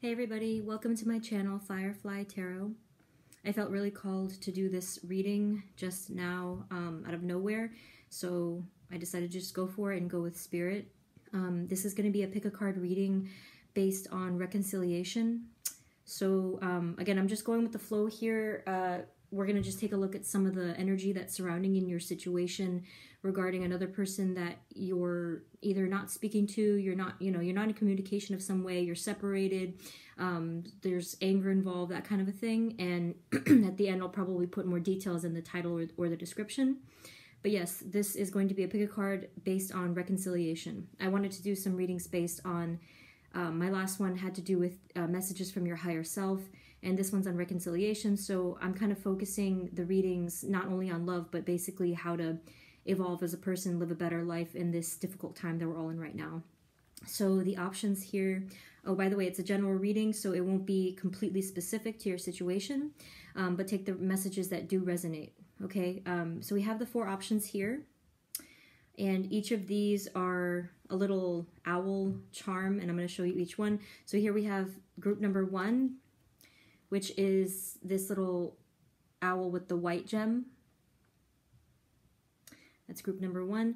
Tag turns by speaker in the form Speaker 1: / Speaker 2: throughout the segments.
Speaker 1: Hey everybody, welcome to my channel, Firefly Tarot. I felt really called to do this reading just now out of nowhere, so I decided to just go for it and go with spirit. This is going to be a pick-a-card reading based on reconciliation. So again, I'm just going with the flow here. We're going to just take a look at some of the energy that's surrounding in your situation regarding another person that you're either not speaking to, you're not in communication of some way, you're separated, there's anger involved, that kind of a thing. And at the end, I'll probably put more details in the title or the description. But yes, this is going to be a pick-a-card based on reconciliation. I wanted to do some readings based on, my last one had to do with messages from your higher self, and this one's on reconciliation. So I'm kind of focusing the readings not only on love, but basically how to evolve as a person, live a better life in this difficult time that we're all in right now. So the options here, oh, by the way, it's a general reading, so it won't be completely specific to your situation, but take the messages that do resonate, okay? So we have the 4 options here, and each of these are a little owl charm, and I'm going to show you each one. So here we have group number 1, which is this little owl with the white gem. That's group number 1.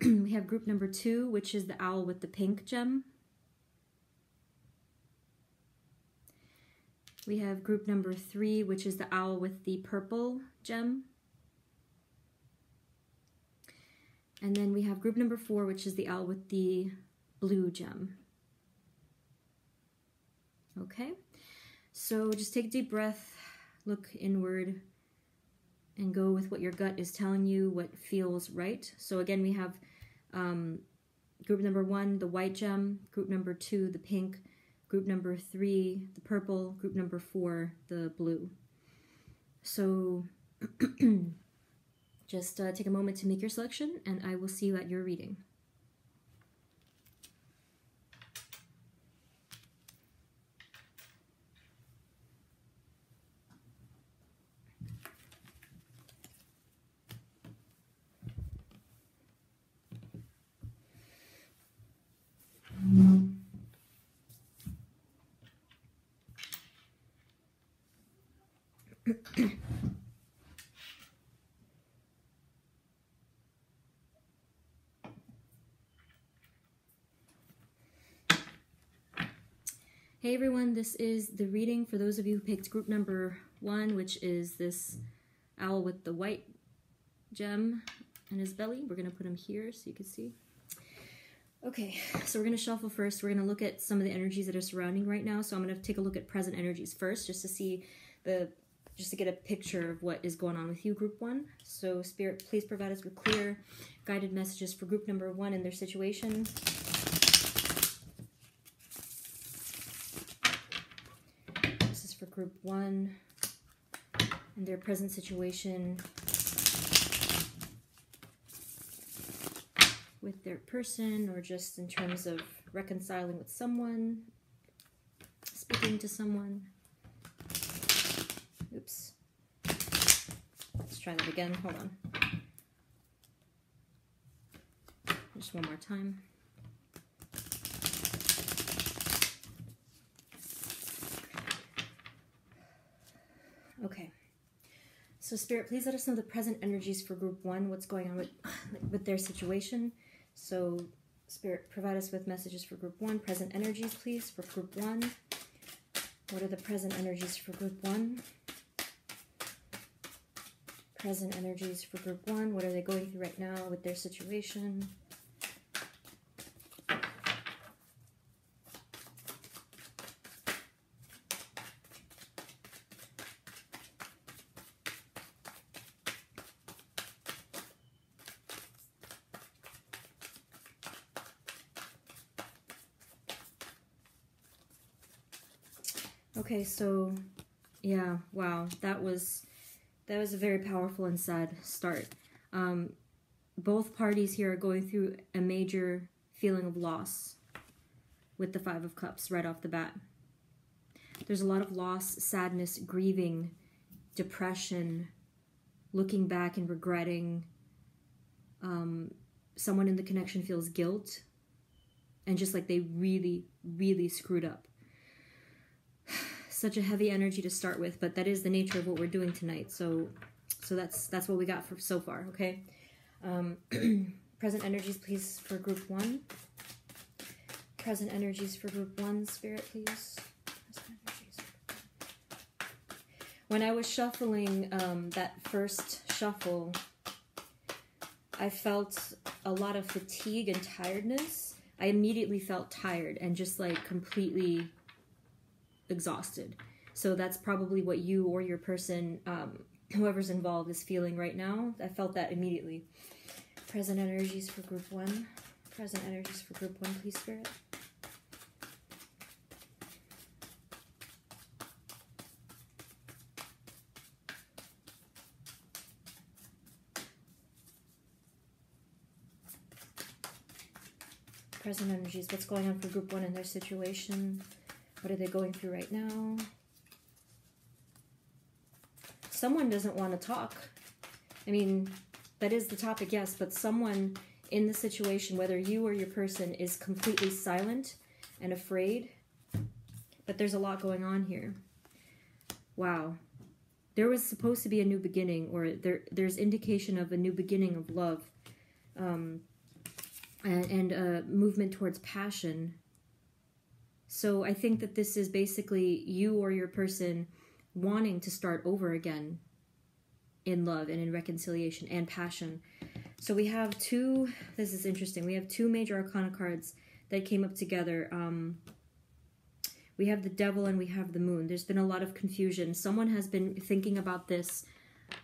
Speaker 1: We have group number 2, which is the owl with the pink gem. We have group number 3, which is the owl with the purple gem. And then we have group number 4, which is the owl with the blue gem. Okay, so just take a deep breath, look inward, and go with what your gut is telling you, what feels right. So again, we have group number 1, the white gem, group number 2, the pink, group number 3, the purple, group number 4, the blue. So just take a moment to make your selection, and I will see you at your reading. Hey everyone, this is the reading for those of you who picked group number 1, which is this owl with the white gem in his belly. We're going to put him here so you can see. Okay, so we're going to shuffle first. We're going to look at some of the energies that are surrounding right now. So I'm going to take a look at present energies first, just to see just to get a picture of what is going on with you, group 1. So Spirit, please provide us with clear, guided messages for group number 1 and their situation. This is for group 1 and their present situation with their person, or just in terms of reconciling with someone, speaking to someone. Oops. Let's try that again. Hold on. Just one more time. Okay. So Spirit, please let us know the present energies for group 1, what's going on with their situation. So Spirit, provide us with messages for group 1, present energies, please, for group 1. What are the present energies for group 1? Present energies for group 1. What are they going through right now with their situation? Okay, so yeah, wow, that was a very powerful and sad start. Both parties here are going through a major feeling of loss with the 5 of Cups right off the bat. There's a lot of loss, sadness, grieving, depression, looking back and regretting. Someone in the connection feels guilt, and just like they really, really screwed up. such a heavy energy to start with, but that is the nature of what we're doing tonight. So that's what we got for so far, okay? Present energies, please, for group 1. Present energies for group 1, Spirit, please. Present energies. When I was shuffling that first shuffle, I felt a lot of fatigue and tiredness. I immediately felt tired and just like completely exhausted. So that's probably what you or your person, whoever's involved, is feeling right now. I felt that immediately. Present energies for group 1. Present energies for group 1, please, Spirit. Present energies, what's going on for group 1 in their situation? What are they going through right now? Someone doesn't want to talk. I mean, that is the topic, yes, but someone in the situation, whether you or your person, is completely silent and afraid. But there's a lot going on here. Wow. There was supposed to be a new beginning, or there's indication of a new beginning of love. And a movement towards passion. So I think that this is basically you or your person wanting to start over again in love and in reconciliation and passion. So we have two, this is interesting, we have two major arcana cards that came up together. We have the Devil and we have the Moon. There's been a lot of confusion. Someone has been thinking about this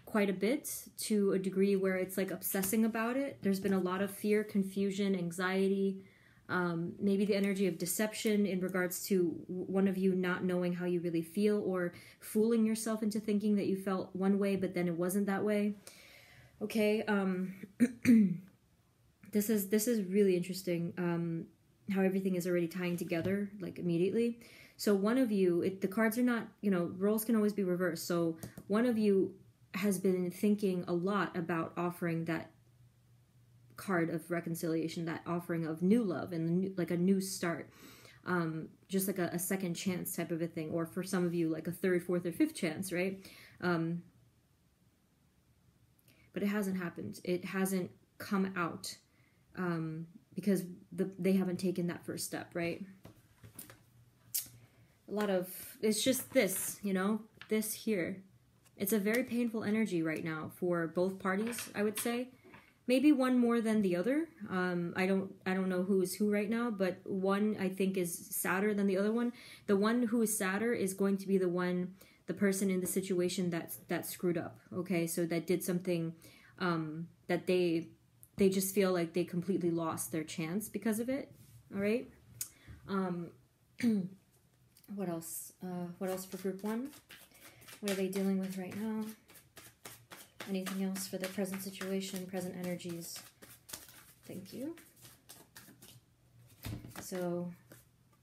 Speaker 1: quite a bit, to a degree where it's like obsessing about it. There's been a lot of fear, confusion, anxiety, maybe the energy of deception in regards to one of you not knowing how you really feel, or fooling yourself into thinking that you felt one way but then it wasn't that way. Okay, this is really interesting, how everything is already tying together like immediately. So one of you, the cards are not, you know, roles can always be reversed. So one of you has been thinking a lot about offering that card of reconciliation, that offering of new love and like a new start, just like a second chance type of a thing, or for some of you like a third, fourth, or fifth chance, right? But it hasn't happened. It hasn't come out because they haven't taken that first step, right? A lot of, it's just this, you know, this here. It's a very painful energy right now for both parties, I would say. Maybe one more than the other. I don't know who is who right now, but one I think is sadder than the other one. The one who is sadder is going to be the person in the situation that screwed up. Okay, so that did something that they just feel like they completely lost their chance because of it. All right. What else? What else for group 1? What are they dealing with right now? Anything else for their present situation, present energies? Thank you. So,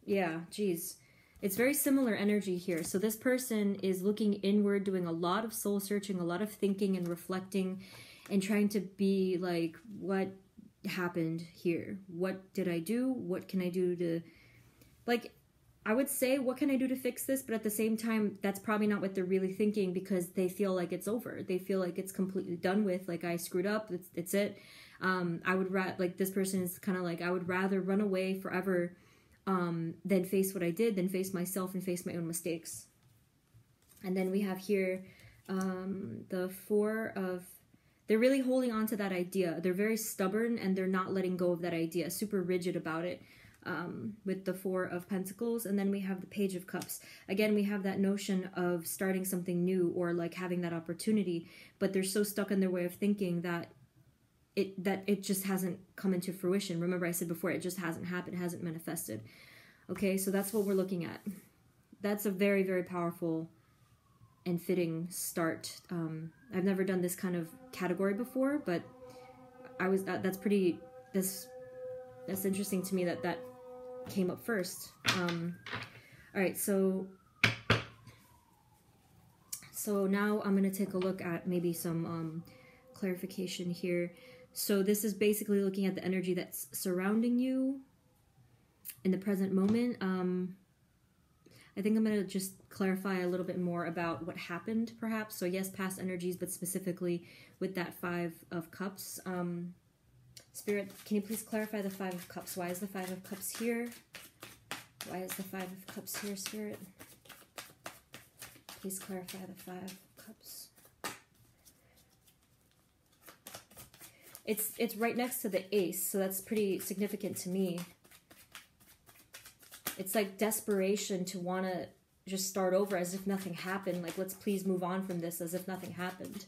Speaker 1: yeah, geez. It's very similar energy here. So this person is looking inward, doing a lot of soul searching, a lot of thinking and reflecting, and trying to be like, what happened here? What did I do? What can I do to, like, I would say, what can I do to fix this? But at the same time, that's probably not what they're really thinking, because they feel like it's over. They feel like it's completely done with. Like, I screwed up. It's it. I would like, this person is kind of like, I would rather run away forever than face what I did, than face myself and face my own mistakes. And then we have here the Four of, they're really holding on to that idea. They're very stubborn and they're not letting go of that idea, super rigid about it. With the Four of Pentacles, and then we have the Page of Cups. Again, we have that notion of starting something new, or like having that opportunity, but they're so stuck in their way of thinking that it just hasn't come into fruition. Remember, I said before, it just hasn't happened, hasn't manifested. Okay, so that's what we're looking at. That's a very, very powerful and fitting start. I've never done this kind of category before, but that's interesting to me that came up first. All right, so now I'm going to take a look at maybe some clarification here. So this is basically looking at the energy that's surrounding you in the present moment. I think I'm going to just clarify a little bit more about what happened, perhaps. So yes, past energies, but specifically with that Five of Cups. Spirit, can you please clarify the Five of Cups? Why is the Five of Cups here? Why is the Five of Cups here, Spirit? Please clarify the Five of Cups. It's right next to the Ace, so that's pretty significant to me. It's like desperation to want to just start over as if nothing happened. Like, let's please move on from this as if nothing happened.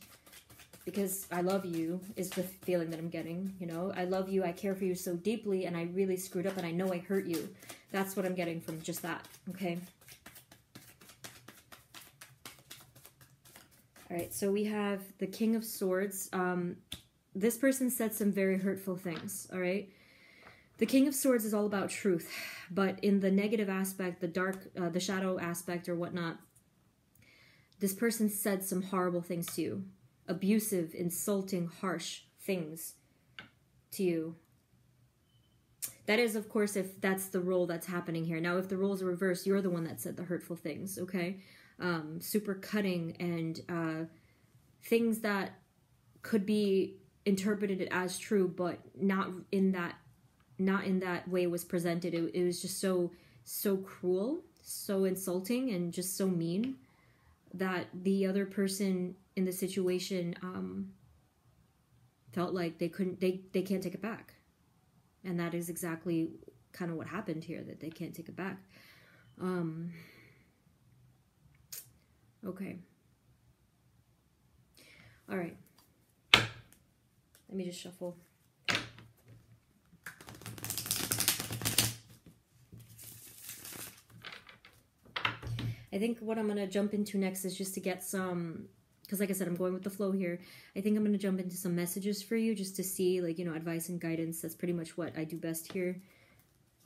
Speaker 1: Because I love you is the feeling that I'm getting, you know. I love you, I care for you so deeply, and I really screwed up, and I know I hurt you. That's what I'm getting from just that, okay? All right, so we have the King of Swords. This person said some very hurtful things, all right? The King of Swords is all about truth, but in the negative aspect, the dark, the shadow aspect or whatnot, this person said some horrible things to you. Abusive, insulting, harsh things to you. That is, of course, if that's the role that's happening here. Now, if the roles are reversed, you're the one that said the hurtful things, okay? Super cutting and things that could be interpreted as true, but not in that way it was presented. It was just so cruel, so insulting, and just so mean that the other person in the situation felt like they can't take it back. And that is exactly kind of what happened here, that they can't take it back. Okay. All right. Let me just shuffle. I think what I'm going to jump into next is just to get some, because like I said, I'm going with the flow here. I think I'm going to jump into some messages for you just to see, like, you know, advice and guidance. That's pretty much what I do best here.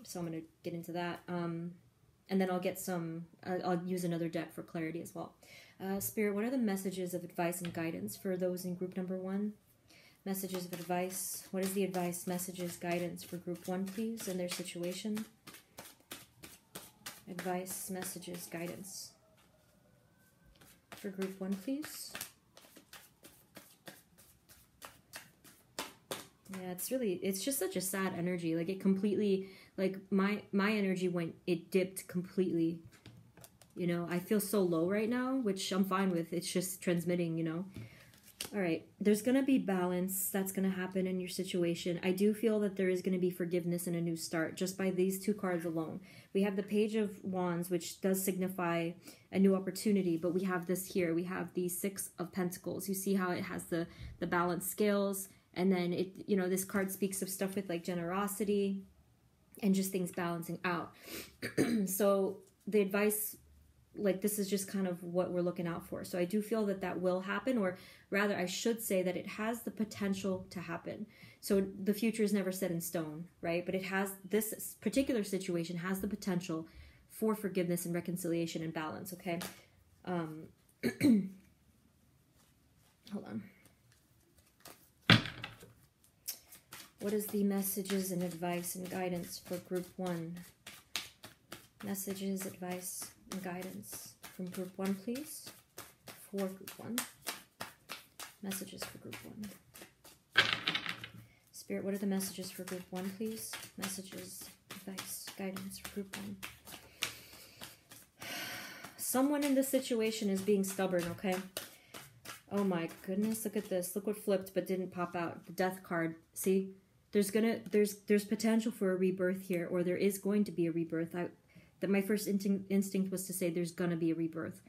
Speaker 1: So I'm going to get into that. And then I'll get some, I'll use another deck for clarity as well. Spirit, what are the messages of advice and guidance for those in group number 1? Messages of advice. What is the advice, messages, guidance for group 1, please, and their situation? Advice, messages, guidance for group 1, please. Yeah, it's just such a sad energy. Like, it completely, like, my energy it dipped completely. You know, I feel so low right now, which I'm fine with. It's just transmitting, you know. All right, there's going to be balance that's going to happen in your situation. I do feel that there is going to be forgiveness and a new start just by these 2 cards alone. We have the Page of Wands, which does signify a new opportunity, but we have this here. We have the 6 of Pentacles. You see how it has the balanced scales, and then it, you know, this card speaks of stuff with like generosity and just things balancing out. So the advice, like, this is just kind of what we're looking out for. So I do feel that that will happen, or rather I should say that it has the potential to happen. So the future is never set in stone, right? But it has, this particular situation has the potential for forgiveness and reconciliation and balance, okay? Hold on. What is the messages and advice and guidance for group 1? Messages, advice, and guidance from group 1, please. For group 1. Messages for group 1. Spirit, what are the messages for group 1, please? Messages, advice, guidance for group 1. Someone in this situation is being stubborn, okay? Oh my goodness, look at this. Look what flipped but didn't pop out. The Death card. See? There's potential for a rebirth here, or there is going to be a rebirth. That my first instinct was to say there's going to be a rebirth.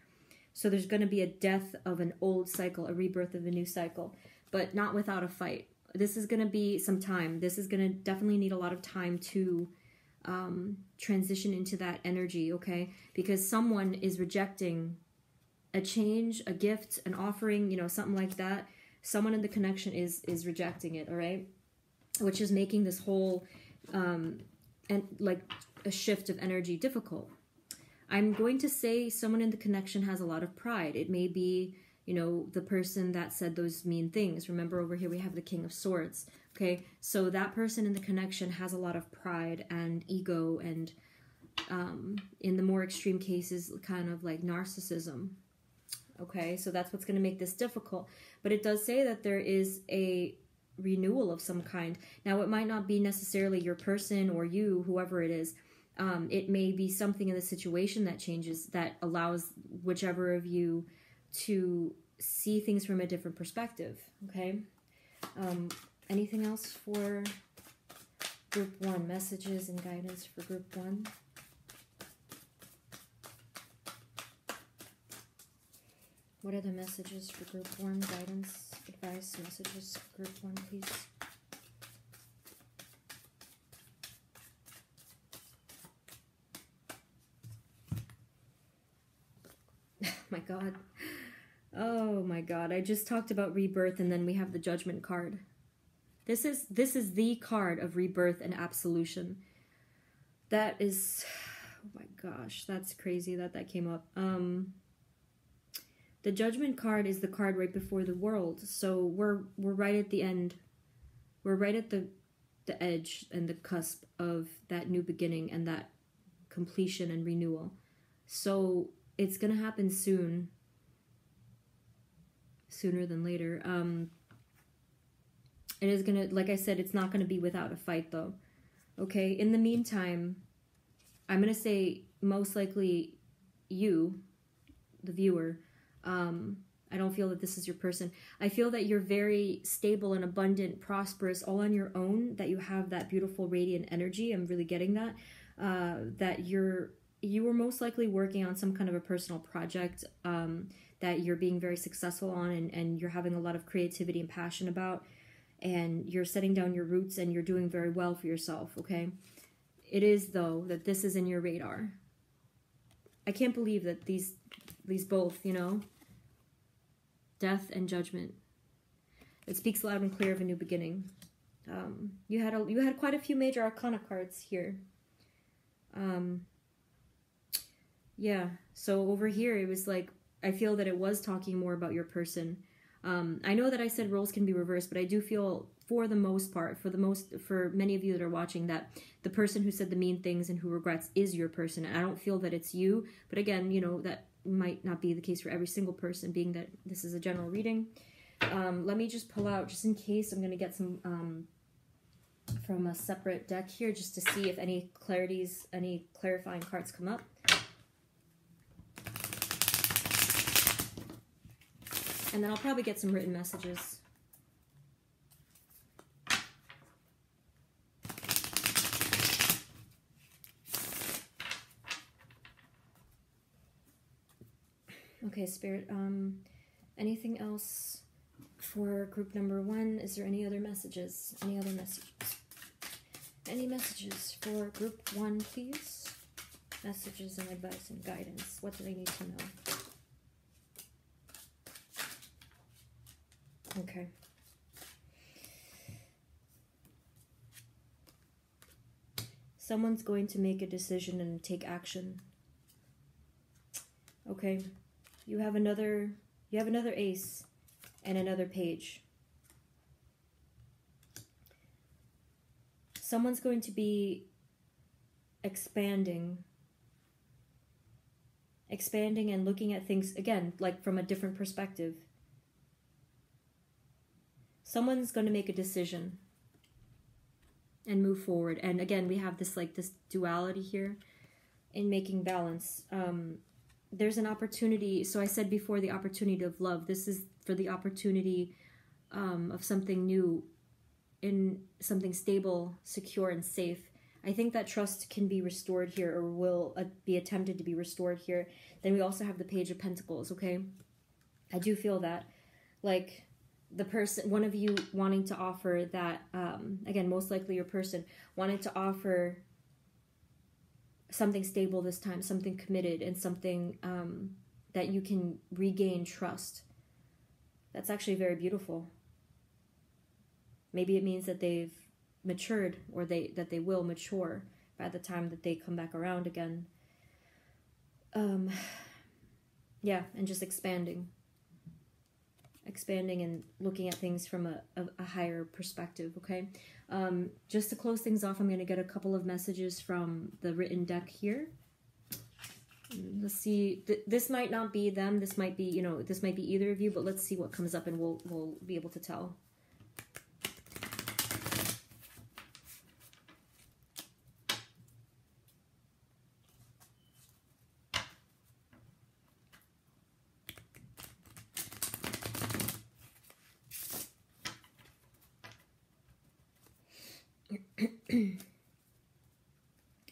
Speaker 1: So there's going to be a death of an old cycle, a rebirth of a new cycle, but not without a fight. This is going to be some time. This is going to definitely need a lot of time to transition into that energy, okay? Because someone is rejecting a change, a gift, an offering, you know, something like that. Someone in the connection is rejecting it, all right? Which is making this whole, and like a shift of energy difficult. I'm going to say someone in the connection has a lot of pride. It may be, you know, the person that said those mean things. Remember, over here we have the King of Swords, okay? So that person in the connection has a lot of pride and ego and In the more extreme cases, kind of like narcissism. Okay, so that's what's going to make this difficult. But it does say that there is a renewal of some kind. Now, it might not be necessarily your person or you, whoever it is. It may be something in the situation that changes, that allows whichever of you to see things from a different perspective. Okay. Anything else for group 1? Messages and guidance for group 1. What are the messages for group 1? Guidance, advice, messages for group 1, please. My God. Oh my God. I just talked about rebirth, and then we have the Judgment card. This is the card of rebirth and absolution. That is, oh my gosh, that's crazy that came up. The Judgment card is the card right before the world. So we're right at the end. We're right at the edge and the cusp of that new beginning and that completion and renewal. So it's going to happen soon. Sooner than later. It is going to, like I said, it's not going to be without a fight though. Okay, in the meantime, I'm going to say most likely you, the viewer, I don't feel that this is your person. I feel that you're very stable and abundant, prosperous, all on your own, that you have that beautiful radiant energy. I'm really getting that. That you were most likely working on some kind of a personal project that you're being very successful on, and you're having a lot of creativity and passion about, and you're setting down your roots and you're doing very well for yourself, okay? It is, though, that this is in your radar. I can't believe that these both, you know, death and judgment. It speaks loud and clear of a new beginning. You had quite a few major arcana cards here. Yeah, so over here it was like, I feel that it was talking more about your person. I know that I said roles can be reversed, but I do feel, for the most part, for many of you that are watching, that the person who said the mean things and who regrets is your person. And I don't feel that it's you, but again, you know, that might not be the case for every single person, being that this is a general reading. Let me just pull out, just in case, I'm going to get some from a separate deck here, just to see if any clarifying cards come up. And then I'll probably get some written messages. Okay, Spirit, anything else for group number 1? Is there any other messages? Any other messages? Any messages for group 1, please? Messages and advice and guidance. What do they need to know? Okay. Someone's going to make a decision and take action. Okay. You have another ace and another page. Someone's going to be expanding and looking at things again, like from a different perspective. Someone's going to make a decision and move forward. And again, we have this duality here in making balance. There's an opportunity. So I said before, the opportunity of love. This is for the opportunity of something new, in something stable, secure, and safe. I think that trust can be restored here, or will be attempted to be restored here. Then we also have the Page of Pentacles, okay? I do feel that, like, the person, one of you wanting to offer that, again, most likely your person, wanted to offer something stable this time, something committed, and something that you can regain trust. That's actually very beautiful. Maybe it means that they've matured, or that they will mature by the time that they come back around again. Yeah, and just expanding expanding and looking at things from a higher perspective, okay? Just to close things off, I'm going to get a couple of messages from the written deck here. Let's see. This might not be them. This might be, you know, this might be either of you, but let's see what comes up and we'll be able to tell.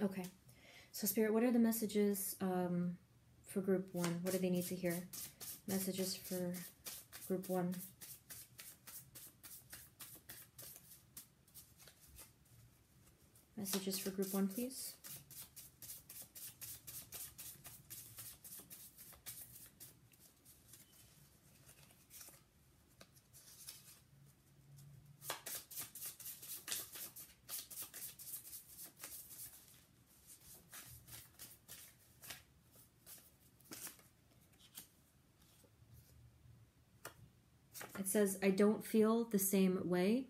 Speaker 1: Okay. So Spirit, what are the messages for group 1? What do they need to hear? Messages for group 1. Messages for group 1, please. It says, I don't feel the same way.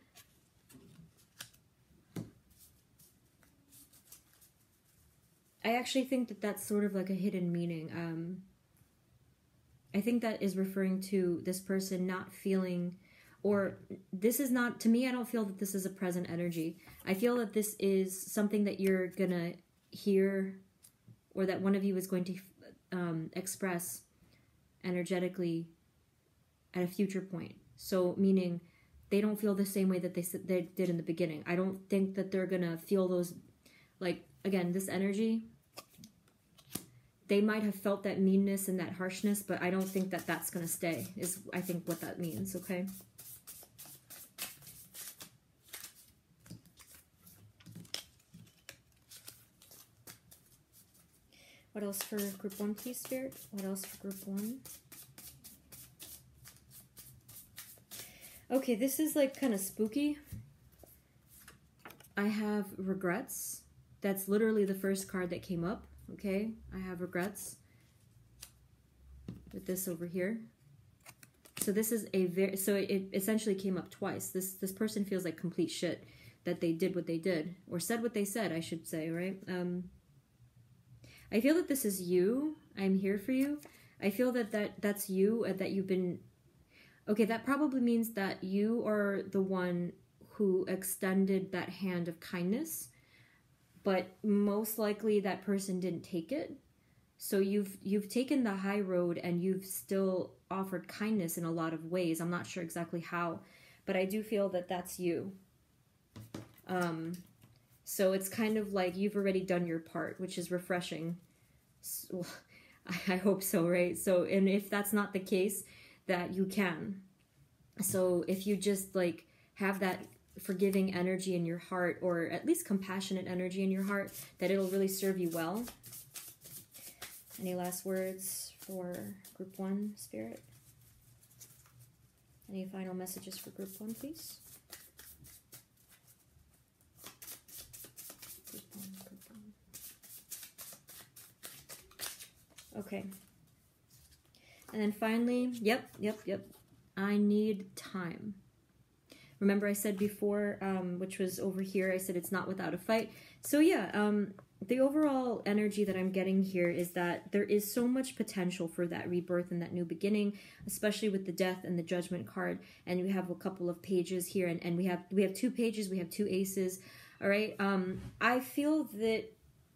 Speaker 1: I actually think that that's sort of like a hidden meaning. I think that is referring to this person not feeling, or this is not, to me, I don't feel that this is a present energy. I feel that this is something that you're gonna hear, or that one of you is going to express energetically at a future point. So meaning they don't feel the same way that they did in the beginning. I don't think that they're gonna feel those, like, again, this energy, they might have felt that meanness and that harshness, but I don't think that that's gonna stay, is I think what that means, okay? What else for group 1, please, Spirit? What else for group 1? Okay, this is like kind of spooky. I have regrets. That's literally the first card that came up, okay? I have regrets with this over here. So this is a very, so it essentially came up twice. This person feels like complete shit that they did what they did, or said what they said, I should say, right? I feel that this is you. I'm here for you. I feel that that's you, that you've been, okay, that probably means that you are the one who extended that hand of kindness, but most likely that person didn't take it. So you've taken the high road and you've still offered kindness in a lot of ways. I'm not sure exactly how, but I do feel that that's you. So it's kind of like you've already done your part, which is refreshing. So, I hope so, right? So, and if that's not the case, that you can. So if you just like have that forgiving energy in your heart, or at least compassionate energy in your heart, that it'll really serve you well. Any last words for group 1, Spirit? Any final messages for group 1, please? Group 1. Okay. And then finally, yep. I need time. Remember I said before, which was over here, I said it's not without a fight. So yeah, the overall energy that I'm getting here is that there is so much potential for that rebirth and that new beginning, especially with the death and the judgment card. And we have a couple of pages here, and we have 2 pages, we have 2 aces. All right. I feel that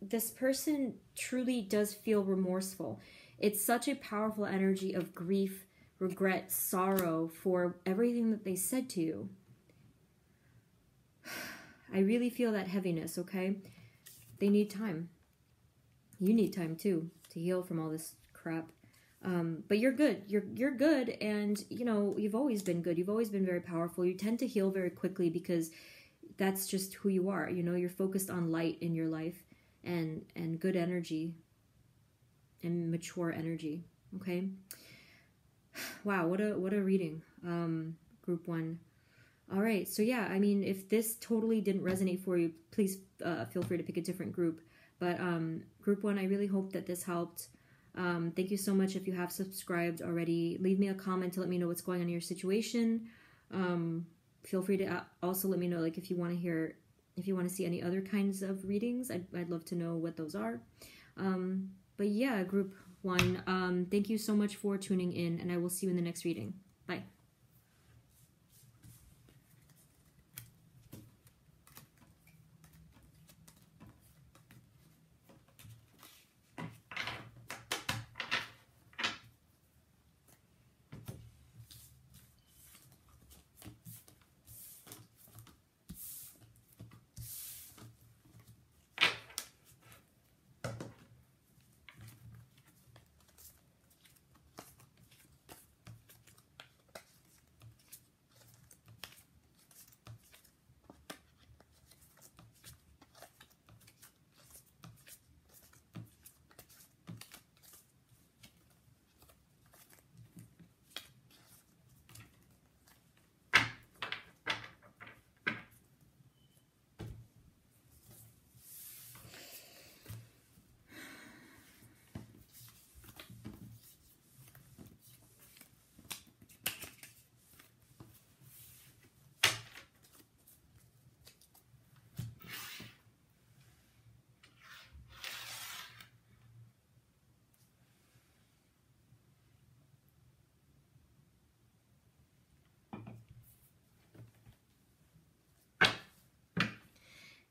Speaker 1: this person truly does feel remorseful. It's such a powerful energy of grief, regret, sorrow for everything that they said to you. I really feel that heaviness, okay? They need time. You need time too to heal from all this crap. But you're good. You're good, and you know, you've always been good. You've always been very powerful. You tend to heal very quickly because that's just who you are. You know, you're focused on light in your life and good energy and mature energy, okay? Wow, what a reading. Group 1. All right, so yeah, I mean, if this totally didn't resonate for you, please feel free to pick a different group. But group 1, I really hope that this helped. Thank you so much if you have subscribed already. Leave me a comment to let me know what's going on in your situation. Feel free to also let me know, like, if you want to see any other kinds of readings. I'd love to know what those are. But yeah, group 1, thank you so much for tuning in, and I will see you in the next reading. Bye.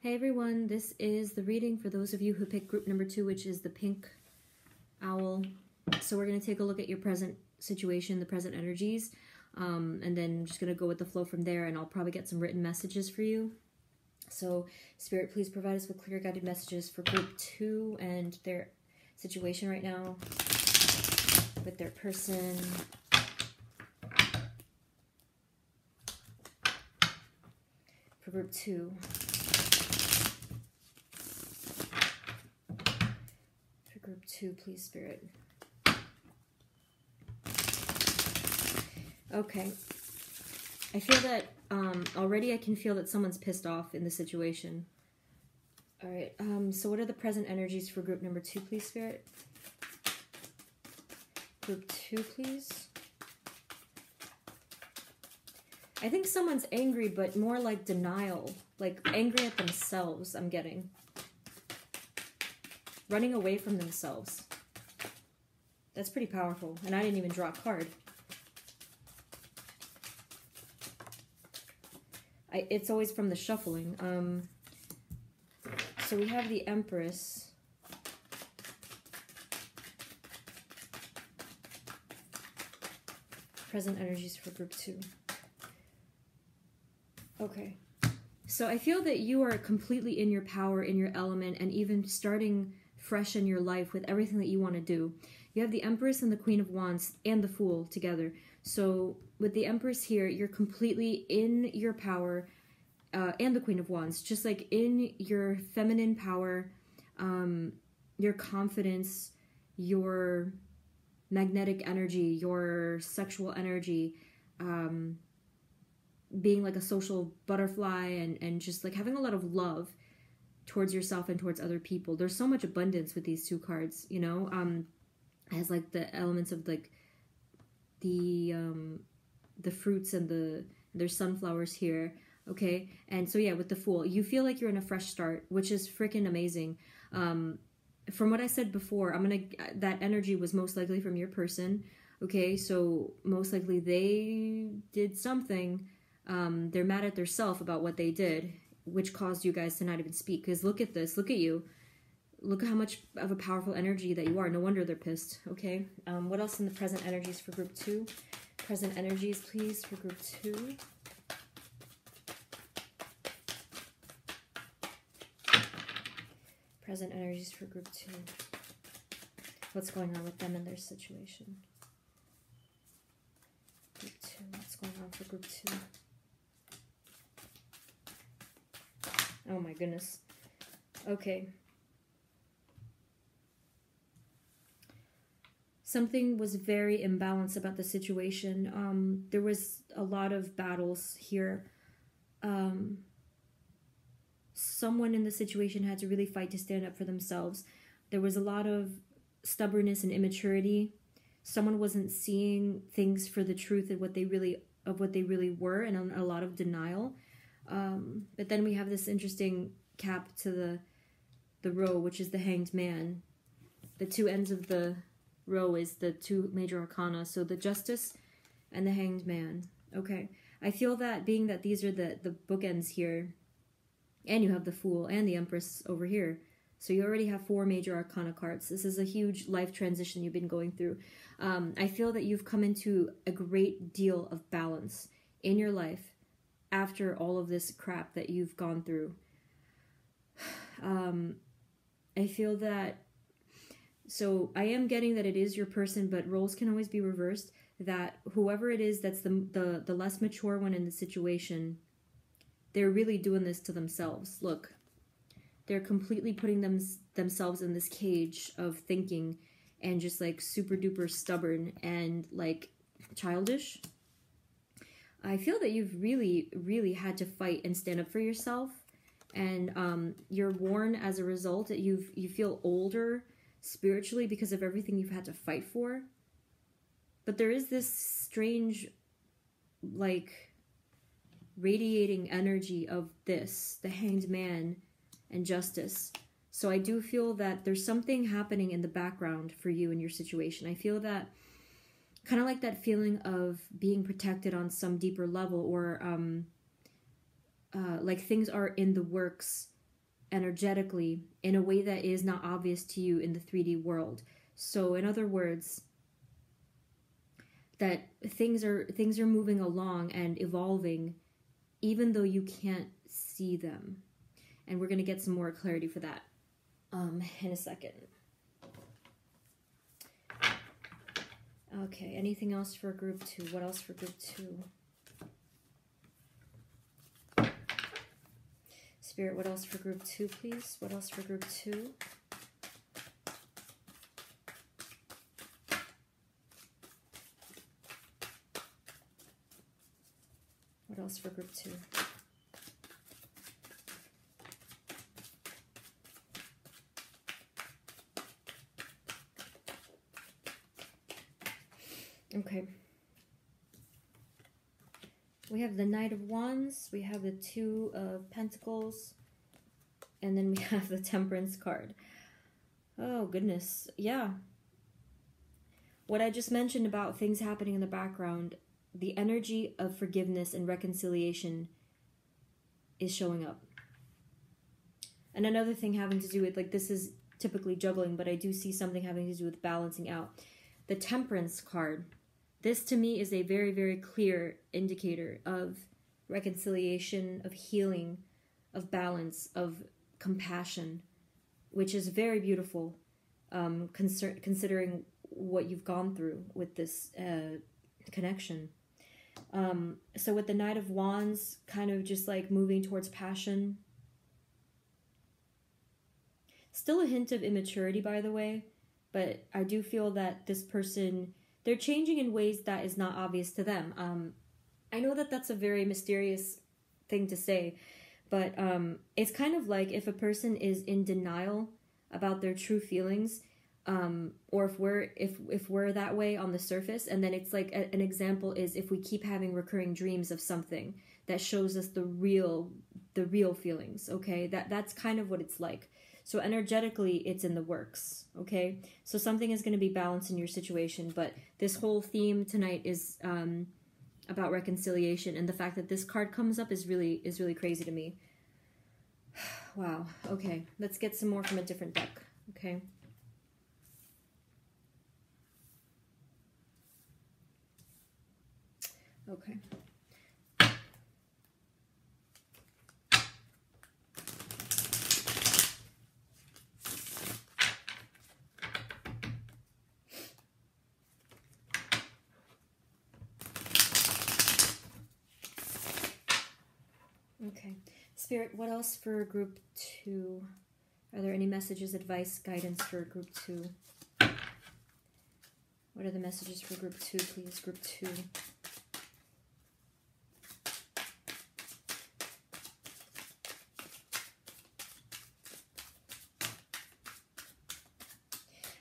Speaker 1: Hey everyone, this is the reading for those of you who picked group number 2, which is the pink owl. So we're going to take a look at your present situation, the present energies, and then I'm just going to go with the flow from there, and I'll probably get some written messages for you. So Spirit, please provide us with clear guided messages for group 2 and their situation right now with their person. For group 2. Group 2, please, Spirit. Okay. I feel that already I can feel that someone's pissed off in the situation. All right. So what are the present energies for group number 2, please, Spirit? Group 2, please. I think someone's angry, but more like denial. Like angry at themselves, I'm getting. Running away from themselves. That's pretty powerful. And I didn't even draw a card. It's always from the shuffling. So we have the Empress. Present energies for group 2. Okay. So I feel that you are completely in your power, in your element, and even starting fresh in your life with everything that you want to do. You have the Empress and the Queen of Wands and the Fool together. So with the Empress here, you're completely in your power, and the Queen of Wands, just like in your feminine power, your confidence, your magnetic energy, your sexual energy, being like a social butterfly, and just like having a lot of love towards yourself and towards other people. There's so much abundance with these 2 cards, you know, as like the elements of like the fruits and there's sunflowers here. Okay. And so yeah, with the Fool, you feel like you're in a fresh start, which is freaking amazing. From what I said before, that energy was most likely from your person. Okay. So most likely they did something. They're mad at themselves about what they did, which caused you guys to not even speak. Because look at this. Look at you. Look at how much of a powerful energy that you are. No wonder they're pissed. Okay. What else in the present energies for group 2? Present energies, please, for group 2. Present energies for group 2. What's going on with them and their situation? Group 2. What's going on for group 2? Oh my goodness. Okay. Something was very imbalanced about the situation. There was a lot of battles here. Someone in the situation had to really fight to stand up for themselves. There was a lot of stubbornness and immaturity. Someone wasn't seeing things for the truth of what they really were, and a lot of denial. But then we have this interesting cap to the row, which is the Hanged Man. The two ends of the row is the two major arcana, so the Justice and the Hanged Man. Okay, I feel that being that these are the bookends here, and you have the Fool and the Empress over here, so you already have 4 major arcana cards. This is a huge life transition you've been going through. I feel that you've come into a great deal of balance in your life after all of this crap that you've gone through. I feel that, so I am getting that it is your person, but roles can always be reversed, that whoever it is that's the less mature one in the situation, they're really doing this to themselves. Look, they're completely putting themselves in this cage of thinking and just like super duper stubborn and like childish. I feel that you've really, really had to fight and stand up for yourself, and you're worn as a result. You feel older spiritually because of everything you've had to fight for. But there is this strange, like, radiating energy of this, the Hanged Man and Justice. So I do feel that there's something happening in the background for you in your situation. I feel that, kind of like that feeling of being protected on some deeper level, or like things are in the works energetically in a way that is not obvious to you in the 3D world. So in other words, that things are moving along and evolving even though you can't see them. And we're going to get some more clarity for that in a second. Okay, anything else for group 2? What else for group 2? Spirit, what else for group 2, please? What else for group 2? What else for group 2? Okay. We have the Knight of Wands, we have the Two of Pentacles, and then we have the Temperance card. Oh, goodness. Yeah. What I just mentioned about things happening in the background, the energy of forgiveness and reconciliation is showing up. And another thing having to do with, like, this is typically juggling, but I do see something having to do with balancing out. The Temperance card. This, to me, is a very, very clear indicator of reconciliation, of healing, of balance, of compassion, which is very beautiful, considering what you've gone through with this connection. So with the Knight of Wands, kind of just like moving towards passion. Still a hint of immaturity, by the way, but I do feel that this person, they're changing in ways that is not obvious to them. I know that that's a very mysterious thing to say, but it's kind of like if a person is in denial about their true feelings, or if we're that way on the surface, and then it's like an example is if we keep having recurring dreams of something that shows us the real feelings. Okay, that's kind of what it's like. So energetically, it's in the works, okay? So something is going to be balanced in your situation, but this whole theme tonight is about reconciliation, and the fact that this card comes up is really crazy to me. Wow, okay. Let's get some more from a different deck, okay? Okay. Okay. Spirit, what else for group 2? Are there any messages, advice, guidance for group 2? What are the messages for group 2, please? Group 2.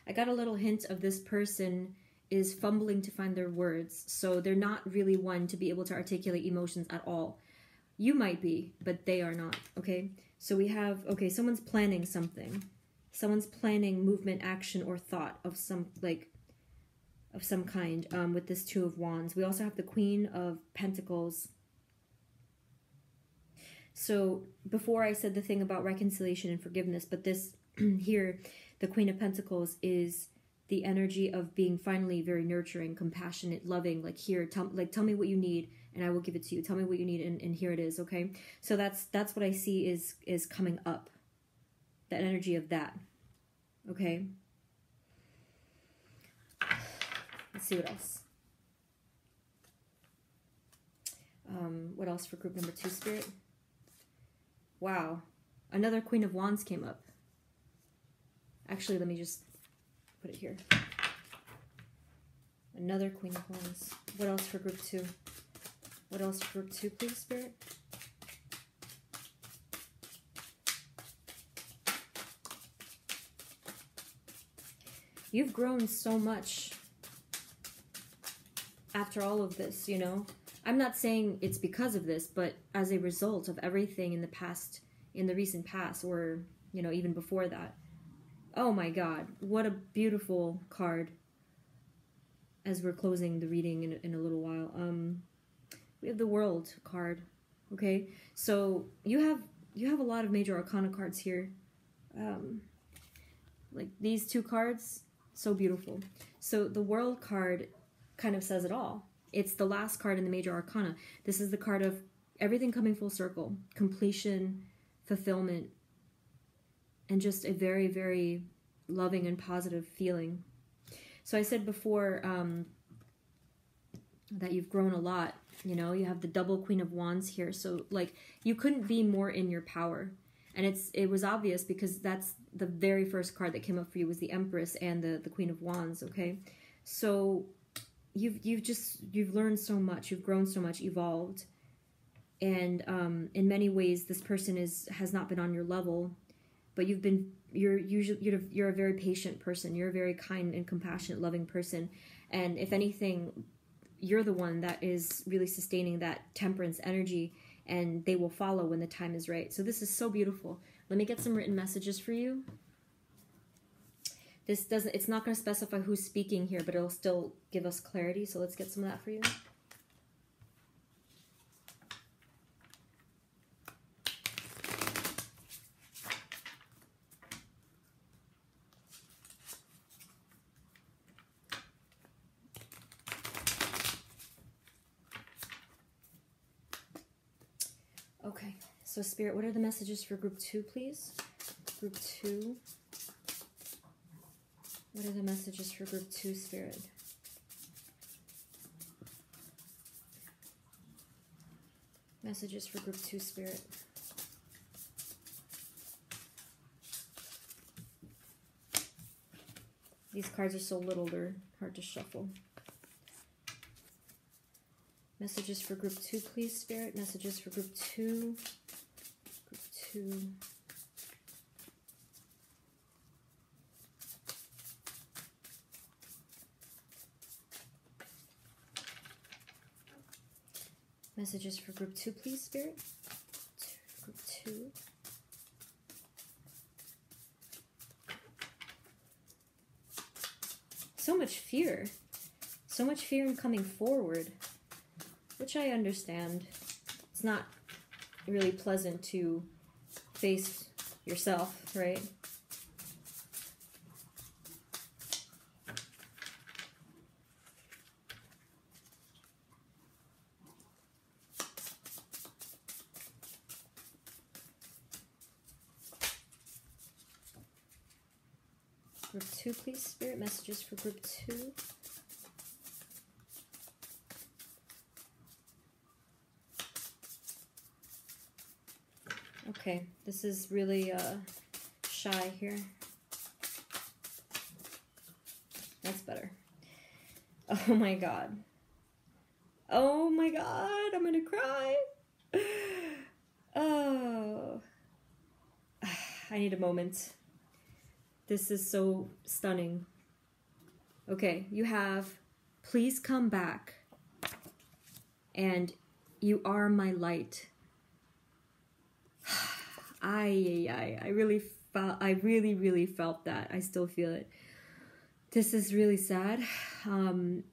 Speaker 1: I got a little hint of this person is fumbling to find their words. So they're not really one to be able to articulate emotions at all. You might be, but they are not, okay? So we have, okay, someone's planning something. Someone's planning movement, action, or thought of some, like, of some kind with this Two of Wands. We also have the Queen of Pentacles. So before I said the thing about reconciliation and forgiveness, but this here, the Queen of Pentacles is the energy of being finally very nurturing, compassionate, loving, like here, tell me what you need and I will give it to you. Tell me what you need and here it is, okay? So that's what I see is coming up. That energy of that, okay? Let's see what else. What else for group number 2, Spirit? Wow. Another Queen of Wands came up. Actually, let me just put it here. Another Queen of Wands. What else for group 2? What else for group 2, please, Spirit? You've grown so much after all of this, you know? I'm not saying it's because of this, but as a result of everything in the past, in the recent past, or, you know, even before that. Oh my God, what a beautiful card as we're closing the reading in a little while. We have the World card, okay? So you have a lot of major arcana cards here. Like these 2 cards, so beautiful. So the World card kind of says it all. It's the last card in the major arcana. This is the card of everything coming full circle, completion, fulfillment, and just a very, very loving and positive feeling. So I said before that you've grown a lot. You know, you have the double Queen of Wands here. So, like, you couldn't be more in your power. And it was obvious because that's the very first card that came up for you was the Empress and the Queen of Wands, okay? So you've learned so much. You've grown so much, evolved. And in many ways, this person has not been on your level, but you're a very patient person. You're a very kind and compassionate, loving person. And if anything, you're the one that is really sustaining that temperance energy, and they will follow when the time is right. So this is so beautiful. Let me get some written messages for you. It's not going to specify who's speaking here, but it'll still give us clarity. So let's get some of that for you. Okay, so Spirit, what are the messages for group 2, please? Group 2. What are the messages for group 2, Spirit? Messages for group 2, Spirit. These cards are so little, they're hard to shuffle. Messages for group 2, please, Spirit. Messages for group 2. Group 2. Messages for group 2, please, Spirit. Group 2. So much fear. So much fear in coming forward. Which I understand. It's not really pleasant to face yourself, right? Group 2, please, Spirit. Messages for group 2. Okay, this is really shy here. That's better. Oh my God. Oh my God, I'm gonna cry. Oh. I need a moment. This is so stunning. Okay, you have please come back and you are my light. I really felt that. I still feel it. This is really sad.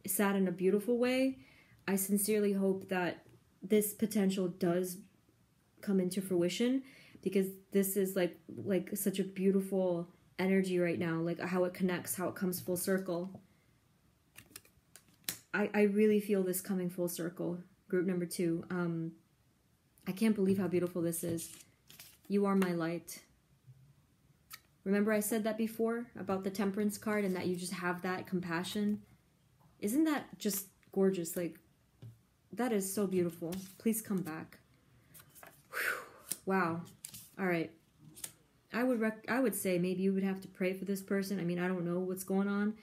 Speaker 1: Sad in a beautiful way. I sincerely hope that this potential does come into fruition, because this is like such a beautiful energy right now, like how it connects, how it comes full circle. I really feel this coming full circle. Group number 2. I can't believe how beautiful this is. You are my light. Remember I said that before about the Temperance card and that you just have that compassion? Isn't that just gorgeous? Like, that is so beautiful. Please come back. Whew. Wow. All right. I would say maybe you would have to pray for this person. I mean, I don't know what's going on.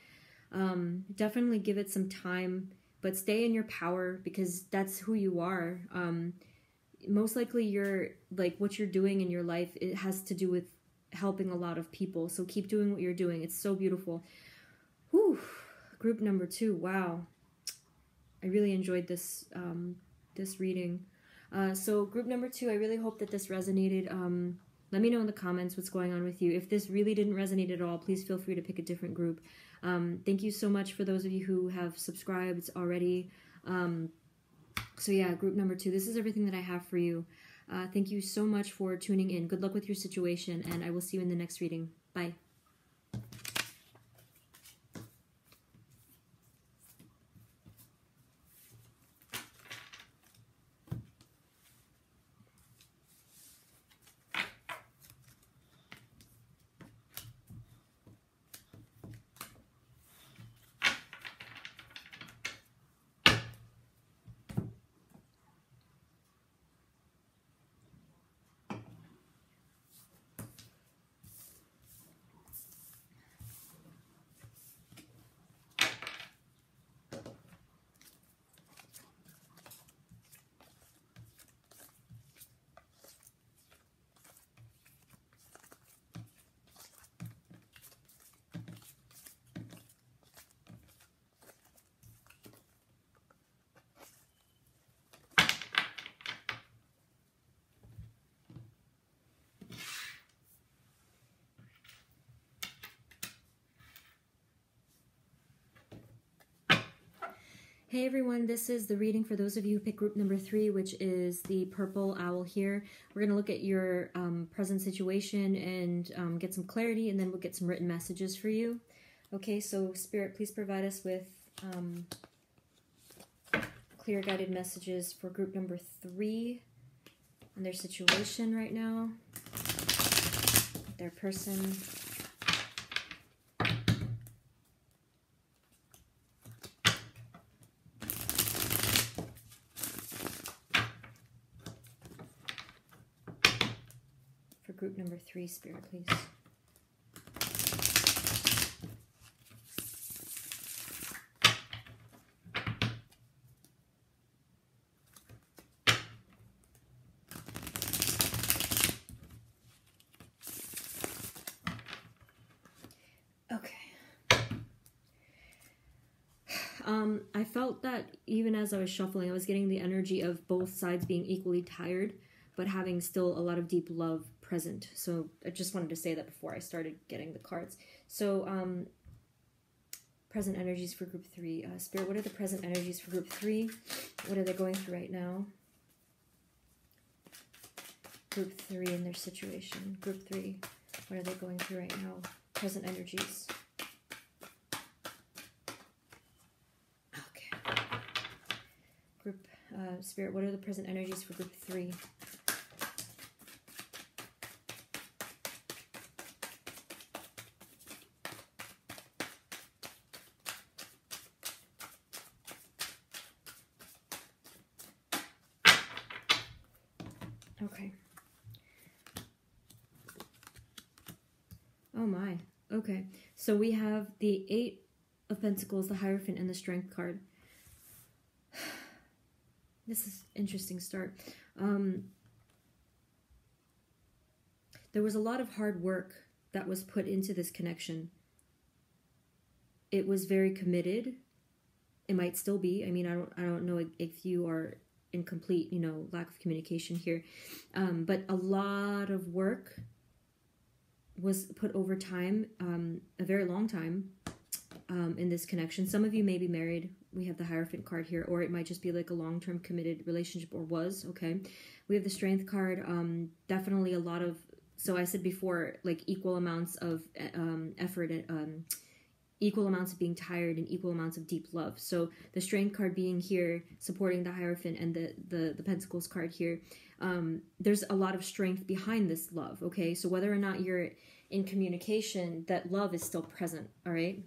Speaker 1: Definitely give it some time, but stay in your power, because that's who you are. Most likely you're like, what you're doing in your life, it has to do with helping a lot of people. So keep doing what you're doing. It's so beautiful. Whew. Group number 2. Wow. I really enjoyed this, this reading. So group number 2, I really hope that this resonated. Let me know in the comments what's going on with you. If this really didn't resonate at all, please feel free to pick a different group. Thank you so much for those of you who have subscribed already. So yeah, group number 2, this is everything that I have for you. Thank you so much for tuning in. Good luck with your situation, and I will see you in the next reading. Bye. Hey everyone, this is the reading for those of you who pick group number 3, which is the purple owl here. We're going to look at your present situation and get some clarity, and then we'll get some written messages for you. Okay, so Spirit, please provide us with clear guided messages for group number 3 and their situation right now, their person. Group number 3, Spirit, please. Okay. I felt that even as I was shuffling, I was getting the energy of both sides being equally tired, but having still a lot of deep love present. So I just wanted to say that before I started getting the cards. So present energies for group 3. Spirit, what are the present energies for group 3? What are they going through right now? Group 3 and their situation. Group 3, what are they going through right now? Present energies. Okay. Group Spirit, what are the present energies for group 3? Okay. Oh my. Okay. So we have the 8 of Pentacles, the Hierophant, and the Strength card. This is an interesting start. There was a lot of hard work that was put into this connection. it was very committed. It might still be. I mean, I don't know if you are in complete, you know, lack of communication here. But a lot of work was put over time, a very long time, in this connection. Some of you may be married. We have the Hierophant card here, or it might just be like a long-term committed relationship, or was, okay? We have the Strength card. Definitely a lot of, so I said before, like equal amounts of effort, equal amounts of being tired, and equal amounts of deep love. So the Strength card being here, supporting the Hierophant, and the Pentacles card here, there's a lot of strength behind this love, okay? So whether or not you're in communication, that love is still present, all right?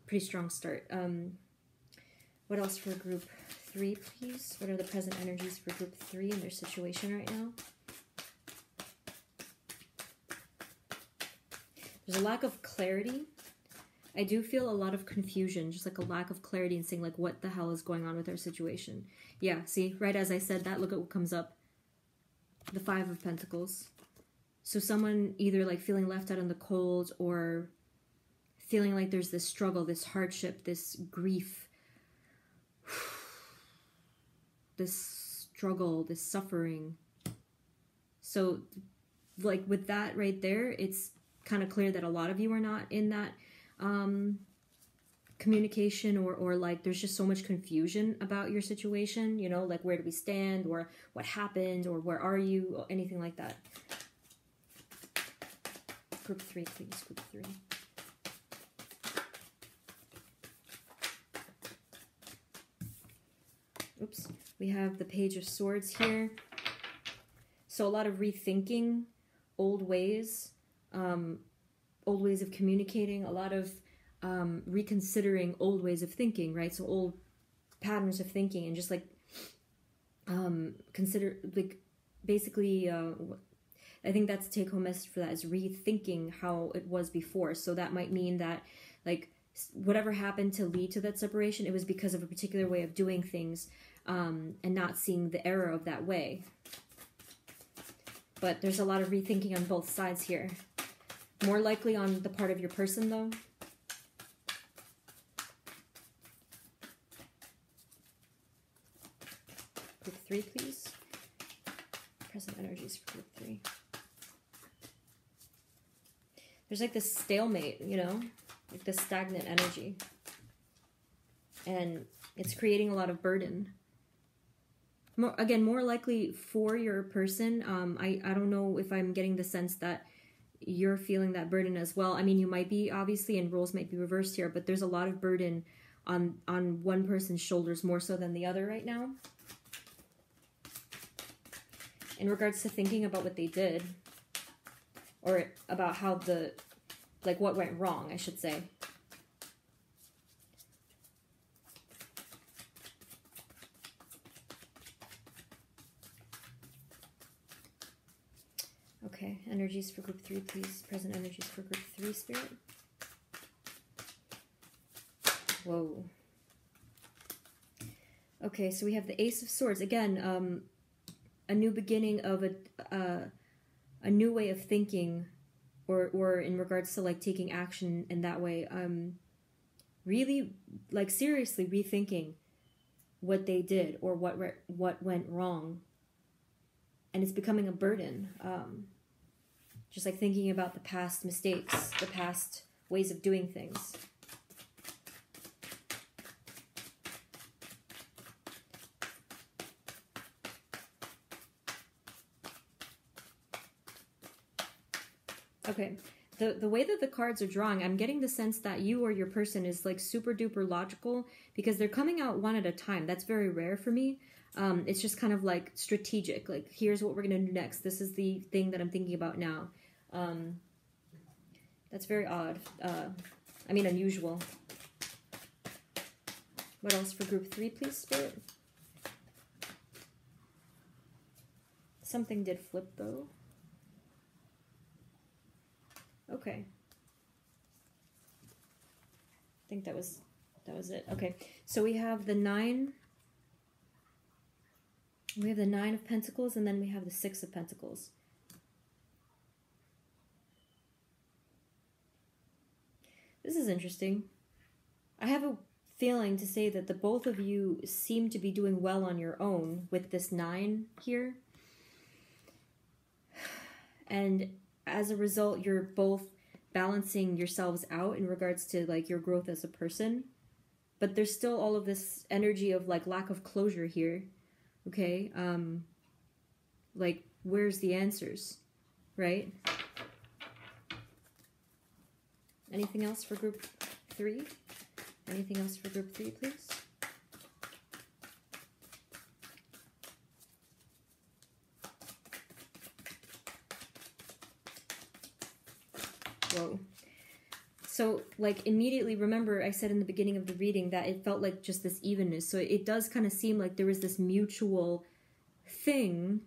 Speaker 1: Pretty strong start. What else for group 3, please? What are the present energies for group 3 in their situation right now? There's a lack of clarity. I do feel a lot of confusion, just like a lack of clarity and saying like, what the hell is going on with our situation? Yeah, see, right as I said that, look at what comes up. The 5 of Pentacles. So someone either like feeling left out in the cold, or feeling like there's this struggle, this hardship, this grief, this struggle, this suffering. So like with that right there, it's kind of clear that a lot of you are not in that communication, or like there's just so much confusion about your situation, you know, like where do we stand, or what happened, or where are you, or anything like that. Group 3, please, group 3. Oops, we have the Page of Swords here. So a lot of rethinking old ways of communicating, a lot of reconsidering old ways of thinking, right? So old patterns of thinking, and just like consider, like, basically I think that's the take-home message for that, is rethinking how it was before. So that might mean that like whatever happened to lead to that separation, it was because of a particular way of doing things, and not seeing the error of that way. But there's a lot of rethinking on both sides here. More likely on the part of your person, though. Group 3, please. Present energies for group 3. There's like this stalemate, you know? Like this stagnant energy. And it's creating a lot of burden. More likely for your person. I don't know if I'm getting the sense that you're feeling that burden as well. I mean, you might be, obviously, and roles might be reversed here, but there's a lot of burden on one person's shoulders more so than the other right now. In regards to thinking about what they did, or about how what went wrong, I should say. Okay, energies for group 3, please. Present energies for group 3, Spirit. Whoa. Okay, so we have the Ace of Swords. Again, a new beginning of a new way of thinking, or in regards to like taking action in that way. Really, like seriously rethinking what they did, or what went wrong. And it's becoming a burden. Just like thinking about the past mistakes, the past ways of doing things. Okay, the way that the cards are drawing, I'm getting the sense that you or your person is like super duper logical, because they're coming out one at a time. That's very rare for me. It's just kind of like strategic, like here's what we're going to do next. This is the thing that I'm thinking about now. That's very odd. I mean, unusual. What else for group 3, please, Spirit? Something did flip, though. Okay. I think that was it. Okay, so we have the 9. We have the 9 of Pentacles, and then we have the 6 of Pentacles. This is interesting. I have a feeling to say that the both of you seem to be doing well on your own with this 9 here. And as a result, you're both balancing yourselves out in regards to like your growth as a person. But there's still all of this energy of like lack of closure here. Okay? Like, where's the answers? Right? Anything else for group 3? Anything else for group 3, please? Whoa. So, like, immediately, remember I said in the beginning of the reading that it felt like just this evenness. So it does kind of seem like there was this mutual thing,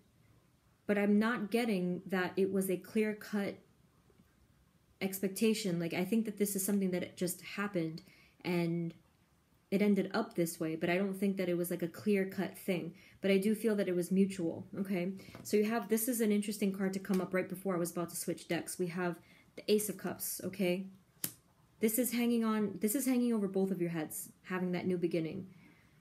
Speaker 1: but I'm not getting that it was a clear-cut expectation. Like, I think that this is something that just happened and it ended up this way, but I don't think that it was like a clear-cut thing. But I do feel that it was mutual, okay? So you have, this is an interesting card to come up right before I was about to switch decks. We have the Ace of Cups, okay? This is hanging over both of your heads, having that new beginning.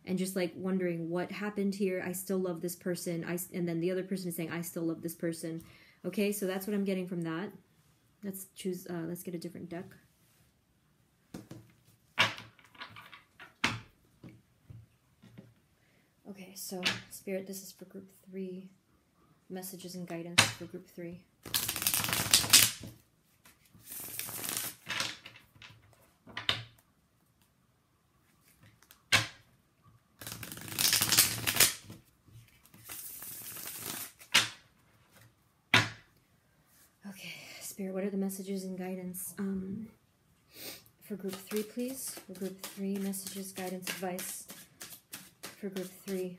Speaker 1: And just like wondering what happened here. I still love this person. And then the other person is saying, I still love this person. Okay, so that's what I'm getting from that. Let's choose, let's get a different deck. Okay, so Spirit, this is for group 3. Messages and guidance for group 3. Okay, Spirit, what are the messages and guidance for group 3, please? For group 3, messages, guidance, advice for group 3.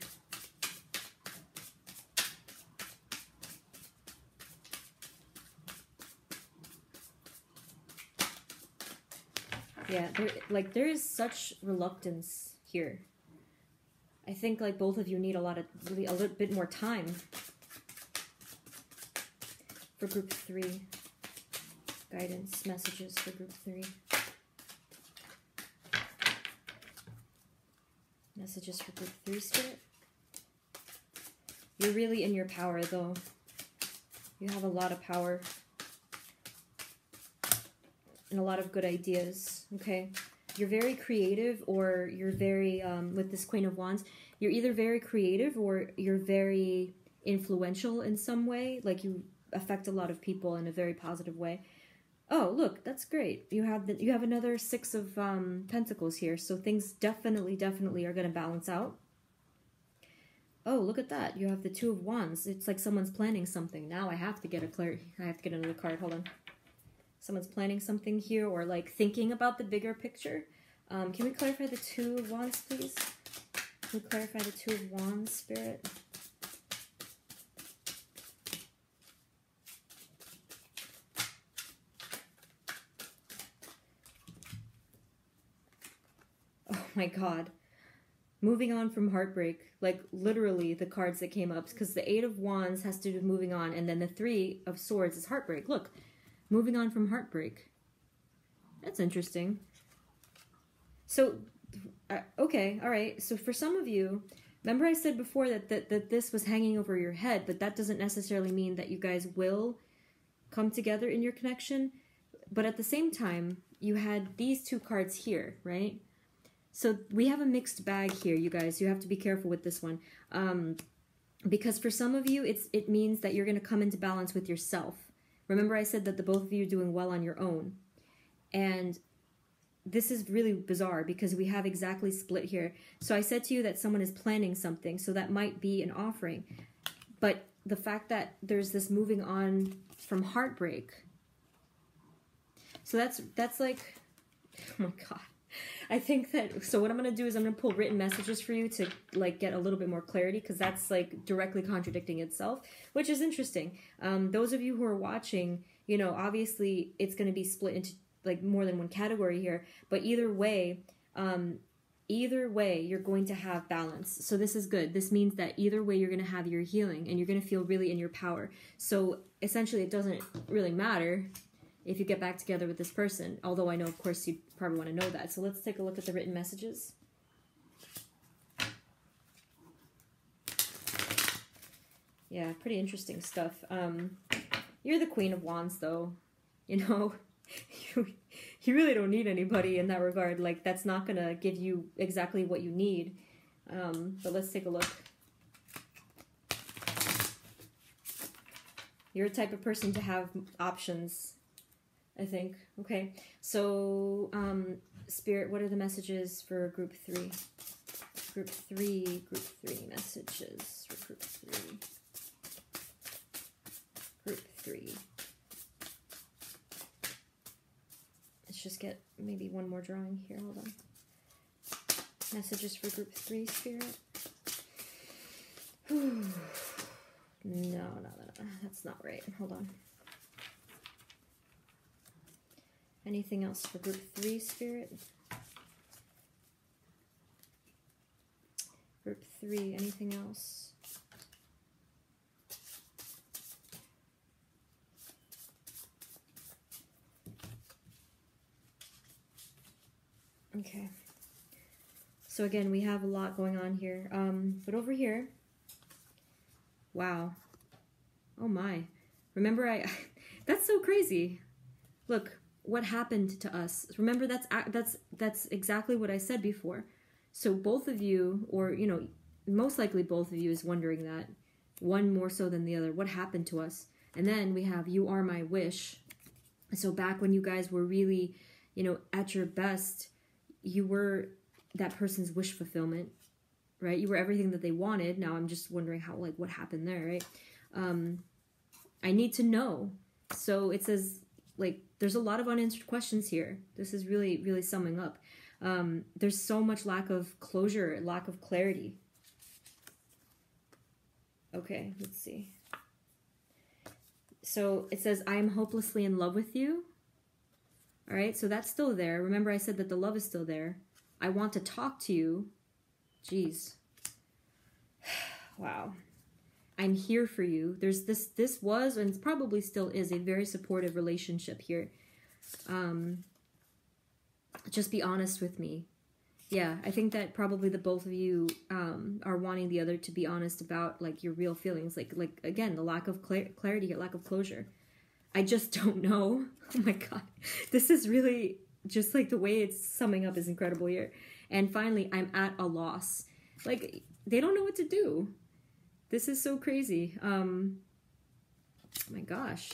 Speaker 1: Yeah, there is such reluctance here. I think like both of you need a little bit more time for group 3. Guidance, messages for group 3. Messages for group 3, Spirit. You're really in your power, though. You have a lot of power. And a lot of good ideas, okay? You're very creative, or you're very, with this Queen of Wands, you're either very creative or you're very influential in some way. Like you affect a lot of people in a very positive way. Oh, look, that's great. You have another 6 of Pentacles here, so things definitely are going to balance out. Oh, look at that. You have the 2 of Wands. It's like someone's planning something. Now I have to get another card. Hold on. Someone's planning something here, or like thinking about the bigger picture. Can we clarify the 2 of Wands, please? Can we clarify the 2 of Wands, Spirit? Oh my God. Moving on from heartbreak. Like literally the cards that came up. Because the 8 of Wands has to do with moving on. And then the 3 of Swords is heartbreak. Look. Moving on from heartbreak. That's interesting. So, okay, all right. So for some of you, remember I said before that this was hanging over your head, but that doesn't necessarily mean that you guys will come together in your connection. But at the same time, you had these 2 cards here, right? So we have a mixed bag here, you guys. You have to be careful with this one. Because for some of you, it means that you're going to come into balance with yourself. Remember I said that the both of you are doing well on your own. And this is really bizarre because we have exactly split here. So I said to you that someone is planning something, so that might be an offering. But the fact that there's this moving on from heartbreak. So that's like, oh my God. I think that, so what I'm going to do is I'm going to pull written messages for you to like get a little bit more clarity, because that's like directly contradicting itself, which is interesting. Those of you who are watching, you know, obviously it's going to be split into like more than one category here, but either way you're going to have balance. So this is good. This means that either way you're going to have your healing and you're going to feel really in your power. So essentially it doesn't really matter if you get back together with this person. Although I know, of course, you probably want to know that. So let's take a look at the written messages. Yeah, pretty interesting stuff. You're the Queen of Wands, though. You know, you really don't need anybody in that regard. Like, that's not going to give you exactly what you need. But let's take a look. You're a type of person to have options, I think. Okay, so Spirit, what are the messages for group 3? Group 3 messages for group 3. Group 3. Let's just get maybe one more drawing here. Hold on. Messages for group 3, Spirit. No, that's not right. Hold on. Anything else for group 3, Spirit? Group 3, anything else? Okay. So again, we have a lot going on here. But over here, wow. Oh my. Remember, that's so crazy. Look, what happened to us. Remember, that's exactly what I said before. So both of you, or, you know, most likely both of you is wondering that. One more so than the other. What happened to us? And then we have You Are My Wish. So back when you guys were really, you know, at your best, you were that person's wish fulfillment, right? You were everything that they wanted. Now I'm just wondering how, like, what happened there, right? I need to know. So it says, like, there's a lot of unanswered questions here. This is really, really summing up. There's so much lack of closure, lack of clarity. Okay, let's see. So it says, I am hopelessly in love with you. All right, so that's still there. Remember I said that the love is still there. I want to talk to you. Jeez. Wow. I'm here for you. There's this was, and probably still is, a very supportive relationship here. Just be honest with me. Yeah, I think that probably the both of you are wanting the other to be honest about, like, your real feelings. Like again, the lack of clarity, lack of closure. I just don't know. Oh my God. This is really, just like the way it's summing up is incredible here. And finally, I'm at a loss. Like, they don't know what to do. This is so crazy. Oh my gosh.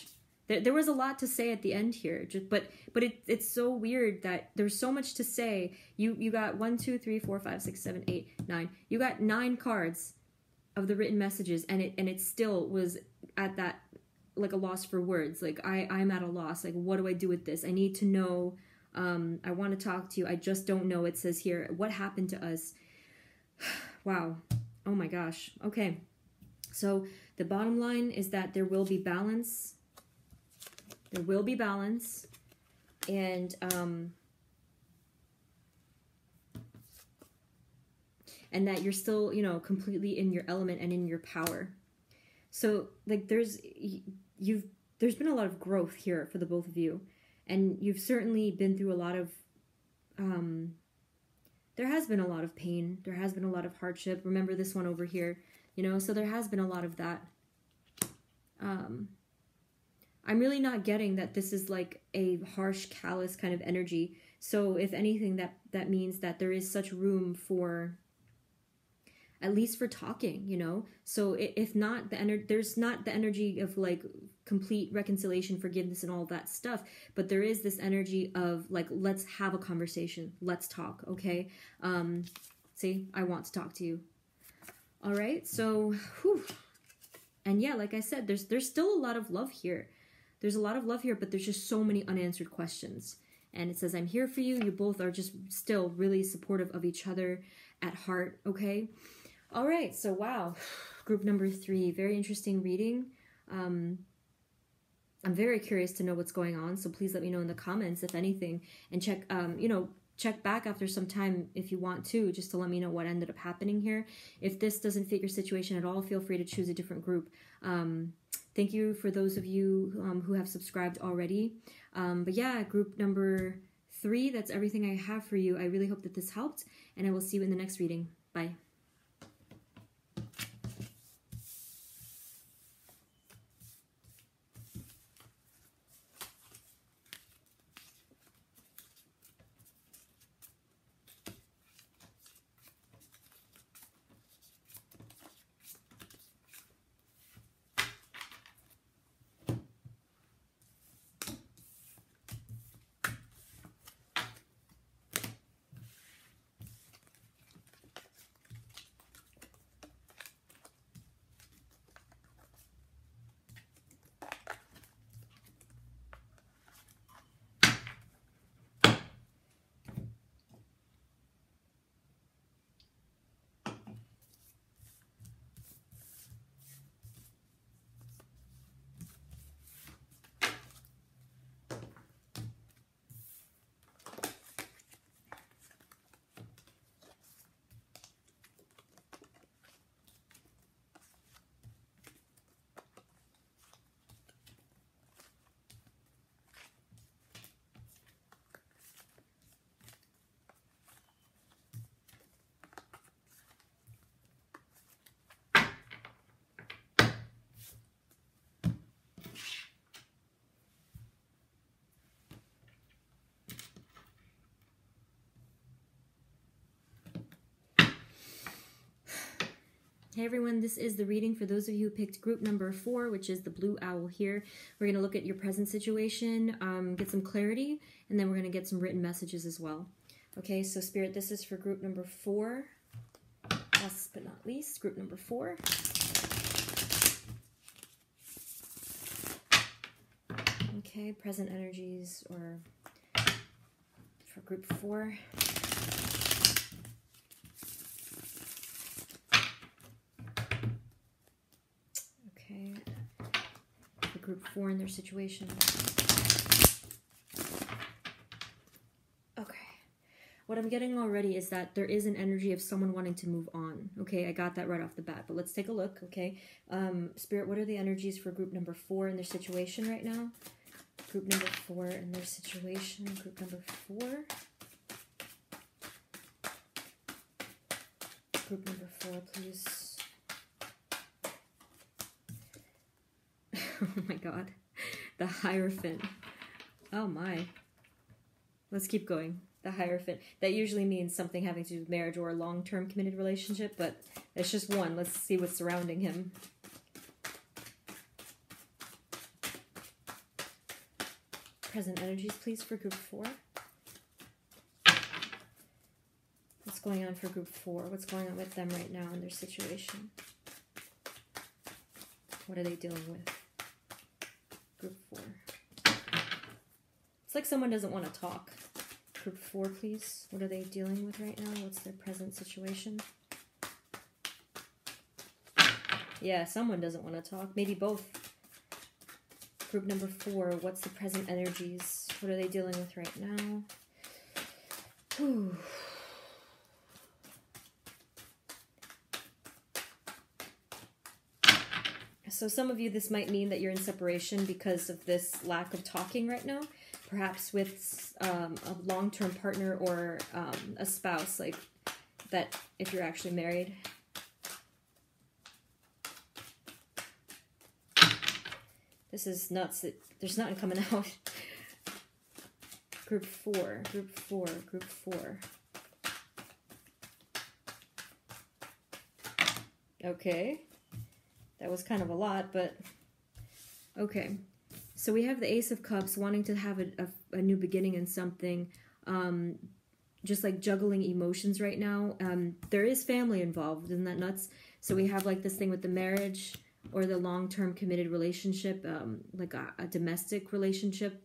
Speaker 1: There was a lot to say at the end here. But it's so weird that there's so much to say. You got 1, 2, 3, 4, 5, 6, 7, 8, 9. You got 9 cards of the written messages, and it still was at that, like, a loss for words. Like, I'm at a loss. Like, what do I do with this? I need to know. I want to talk to you. I just don't know. It says here, what happened to us? Wow. Oh my gosh. Okay. So the bottom line is that there will be balance. There will be balance. And that you're still, you know, completely in your element and in your power. So, like, there's been a lot of growth here for the both of you. And you've certainly been through a lot of, there has been a lot of pain. There has been a lot of hardship. Remember this one over here, you know, so there has been a lot of that. I'm really not getting that this is like a harsh, callous kind of energy. So if anything, that means that there is such room for, at least for talking, you know? So if not, there's not the energy of, like, complete reconciliation, forgiveness, and all of that stuff, but there is this energy of, like, let's have a conversation. Let's talk, okay? See, I want to talk to you. All right, so, whew. And yeah, like I said, there's still a lot of love here. There's a lot of love here, but there's just so many unanswered questions. And it says, I'm here for you. You both are just still really supportive of each other at heart, okay? All right, so wow, group number 3, very interesting reading. I'm very curious to know what's going on, so please let me know in the comments, if anything, and check, you know, check back after some time if you want to, just to let me know what ended up happening here. If this doesn't fit your situation at all, feel free to choose a different group. Thank you for those of you who have subscribed already. But yeah, group number 3, that's everything I have for you. I really hope that this helped, and I will see you in the next reading. Bye. Hey everyone, this is the reading for those of you who picked group number 4, which is the blue owl here. We're going to look at your present situation, get some clarity, and then we're going to get some written messages as well. Okay, so Spirit, this is for group number 4. Last but not least, group number 4. Okay, present energies or for group 4. Group 4 in their situation. Okay. What I'm getting already is that there is an energy of someone wanting to move on. Okay, I got that right off the bat, but let's take a look, okay? Spirit, what are the energies for group number 4 in their situation right now? Group number 4 in their situation. Group number 4. Group number 4, please. Oh my god. The Hierophant. Oh my. Let's keep going. The Hierophant. That usually means something having to do with marriage or a long-term committed relationship, but it's just one. Let's see what's surrounding him. Present energies, please, for group 4. What's going on for group 4? What's going on with them right now in their situation? What are they dealing with? Group 4. It's like someone doesn't want to talk. Group 4, please. What are they dealing with right now? What's their present situation? Yeah, someone doesn't want to talk. Maybe both. Group number 4. What's the present energies? What are they dealing with right now? Whew. So some of you, this might mean that you're in separation because of this lack of talking right now, perhaps with a long-term partner or a spouse, like that if you're actually married. This is nuts. There's nothing coming out. Group 4, group 4, group 4. Okay. That was kind of a lot, but okay. So we have the Ace of Cups wanting to have a new beginning in something, just like juggling emotions right now. There is family involved, isn't that nuts? So we have like this thing with the marriage or the long-term committed relationship, like a domestic relationship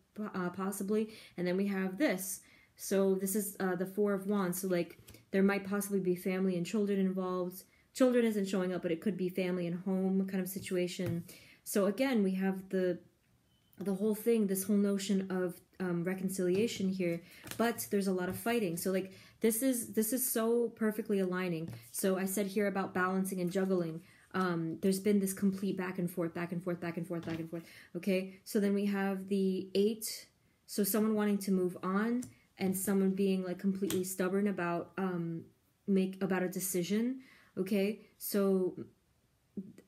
Speaker 1: possibly. And then we have this. So this is the 4 of Wands. So like there might possibly be family and children involved. Children isn't showing up, but it could be family and home kind of situation. So again, we have the whole thing, this whole notion of reconciliation here, but there's a lot of fighting. So like this is so perfectly aligning. So I said here about balancing and juggling. There's been this complete back and forth, back and forth, back and forth, back and forth. Okay, so then we have the 8. So someone wanting to move on and someone being like completely stubborn about about a decision. Okay, so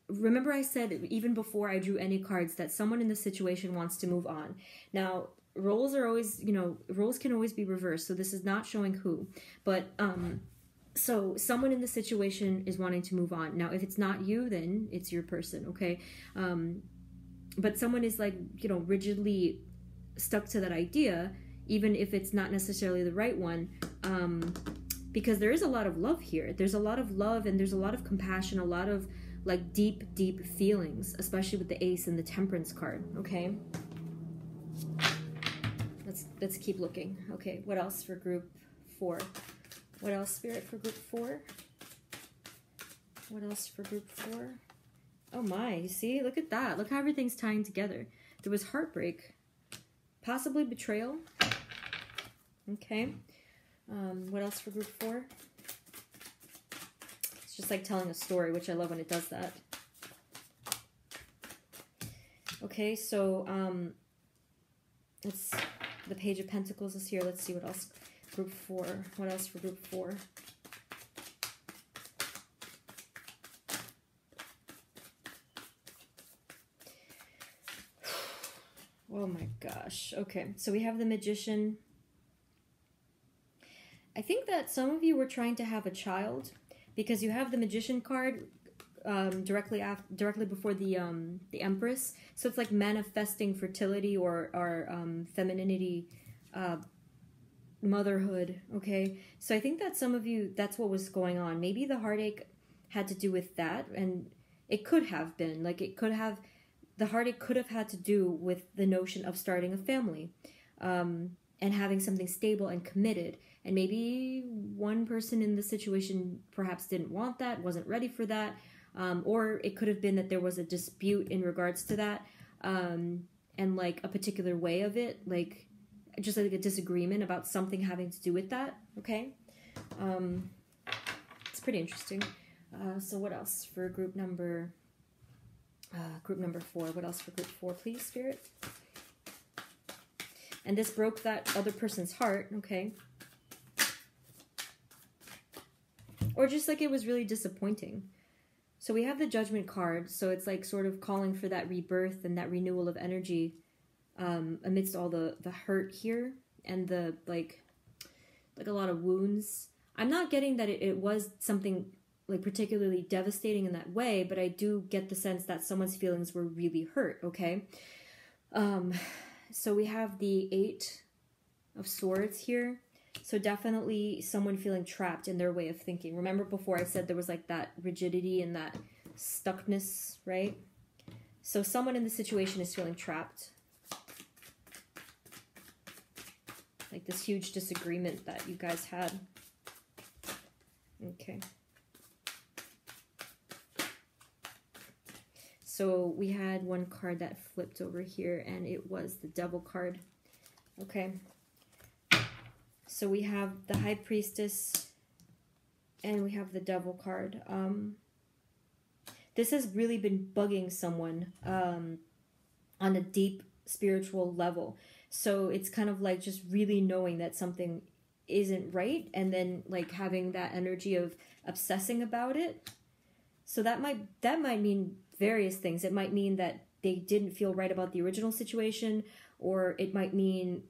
Speaker 1: remember I said even before I drew any cards that someone in the situation wants to move on. Now, roles are always, roles can always be reversed. So this is not showing who, but so someone in the situation is wanting to move on. Now, if it's not you, then it's your person, okay? But someone is like, rigidly stuck to that idea, even if it's not necessarily the right one, because there is a lot of love here. There's a lot of love and there's a lot of compassion, a lot of like deep, deep feelings, especially with the Ace and the Temperance card, okay? Let's keep looking. Okay, what else for group 4? What else, Spirit, for group 4? What else for group 4? Oh my, you see? Look at that. Look how everything's tying together. There was heartbreak. Possibly betrayal. Okay. What else for group 4? It's just like telling a story, which I love when it does that. Okay, so it's the Page of Pentacles is here. Let's see what else. Group 4. What else for group 4? Oh my gosh. Okay, so we have the Magician. I think that some of you were trying to have a child because you have the Magician card directly before the Empress. So it's like manifesting fertility or femininity, motherhood, okay? So I think that some of you, that's what was going on. Maybe the heartache had to do with that, and it could have been. Like, the heartache could have had to do with the notion of starting a family, and having something stable and committed. And maybe one person in the situation perhaps didn't want that, wasn't ready for that, or it could have been that there was a dispute in regards to that, and like a particular way of it, like just like a disagreement about something having to do with that, okay? It's pretty interesting. So what else for group number 4? What else for group 4, please, Spirit? And this broke that other person's heart, okay? Or just like it was really disappointing. So we have the Judgment card, so it's like sort of calling for that rebirth and that renewal of energy amidst all the hurt here and the like a lot of wounds. I'm not getting that it was something like particularly devastating in that way, but I do get the sense that someone's feelings were really hurt, okay? So we have the 8 of Swords here. So definitely someone feeling trapped in their way of thinking. Remember before I said there was like that rigidity and that stuckness, right? So someone in the situation is feeling trapped. Like this huge disagreement that you guys had. Okay. So we had one card that flipped over here, and it was the Devil card. Okay. So we have the High Priestess, and we have the Devil card. This has really been bugging someone on a deep spiritual level. So it's kind of like just really knowing that something isn't right, and then like having that energy of obsessing about it. So that might mean various things. It might mean that they didn't feel right about the original situation, or it might mean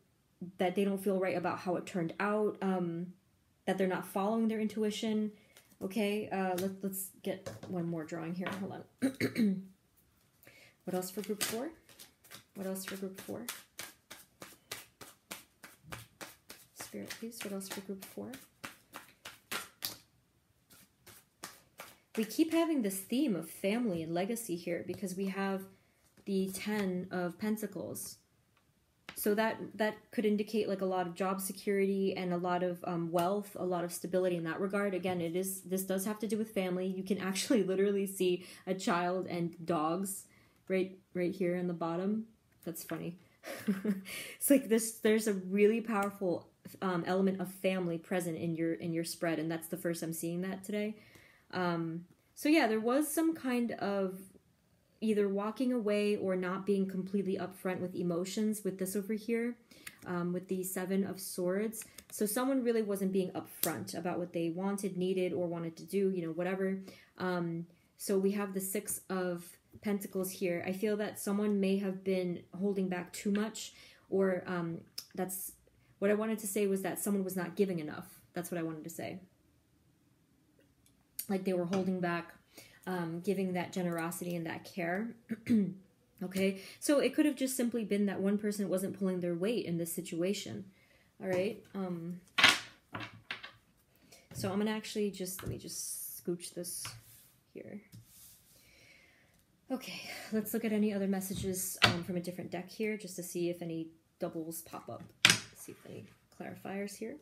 Speaker 1: that they don't feel right about how it turned out, that they're not following their intuition. Okay, let's get one more drawing here. Hold on. What else for group 4? What else for group 4? Spirit, please. What else for group 4? We keep having this theme of family and legacy here because we have the 10 of Pentacles. So that could indicate like a lot of job security and a lot of wealth, a lot of stability in that regard. Again, this does have to do with family. You can actually literally see a child and dogs right here in the bottom. That's funny. It's like there's a really powerful element of family present in your spread, and that's the first I'm seeing that today. So yeah, there was some kind of either walking away or not being completely upfront with emotions with this over here, with the Seven of Swords. So someone really wasn't being upfront about what they wanted, needed, or wanted to do, you know, whatever. So we have the Six of Pentacles here. I feel that someone may have been holding back too much, or that's what I wanted to say, was that someone was not giving enough. That's what I wanted to say. Like they were holding back, giving that generosity and that care. Okay, so it could have just simply been that one person wasn't pulling their weight in this situation. All right. So I'm gonna actually let me just scooch this here. Okay, let's look at any other messages from a different deck here, just to see if any doubles pop up. Let's see if any clarifiers here.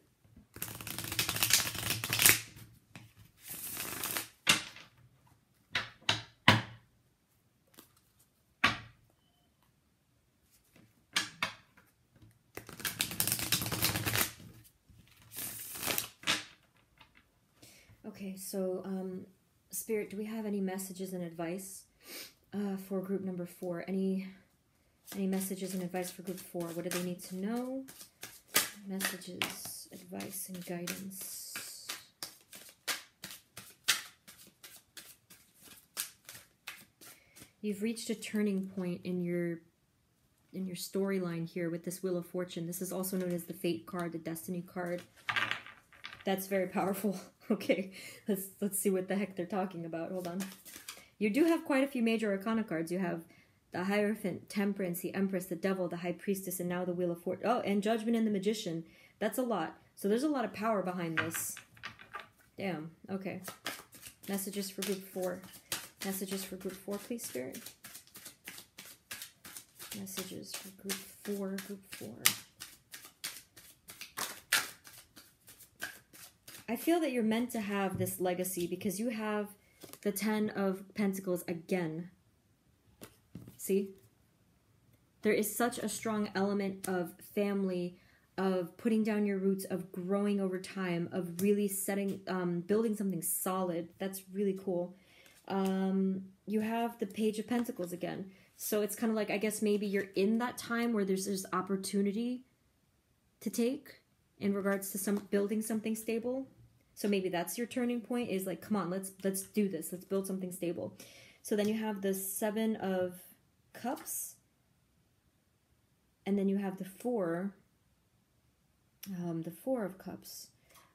Speaker 1: Okay, so Spirit, do we have any messages and advice for group number 4? Any messages and advice for group 4? What do they need to know? Messages, advice, and guidance. You've reached a turning point in your storyline here with this Wheel of Fortune. This is also known as the Fate card, the Destiny card. That's very powerful. Okay, let's see what the heck they're talking about. Hold on. You do have quite a few major arcana cards. You have the Hierophant, Temperance, the Empress, the Devil, the High Priestess, and now the Wheel of Fortune. Oh, and Judgment and the Magician. That's a lot. So there's a lot of power behind this. Damn. Okay. Messages for group 4. Messages for group 4, please, Spirit. Messages for group 4, group 4. I feel that you're meant to have this legacy because you have the 10 of Pentacles again. See? There is such a strong element of family, of putting down your roots, of growing over time, of really building something solid. That's really cool. You have the Page of Pentacles again. So it's kind of like, I guess maybe you're in that time where there's this opportunity to take in regards to building something stable. So maybe that's your turning point, is like, come on, let's do this. Let's build something stable. So then you have the 7 of Cups. And then you have the 4 of Cups.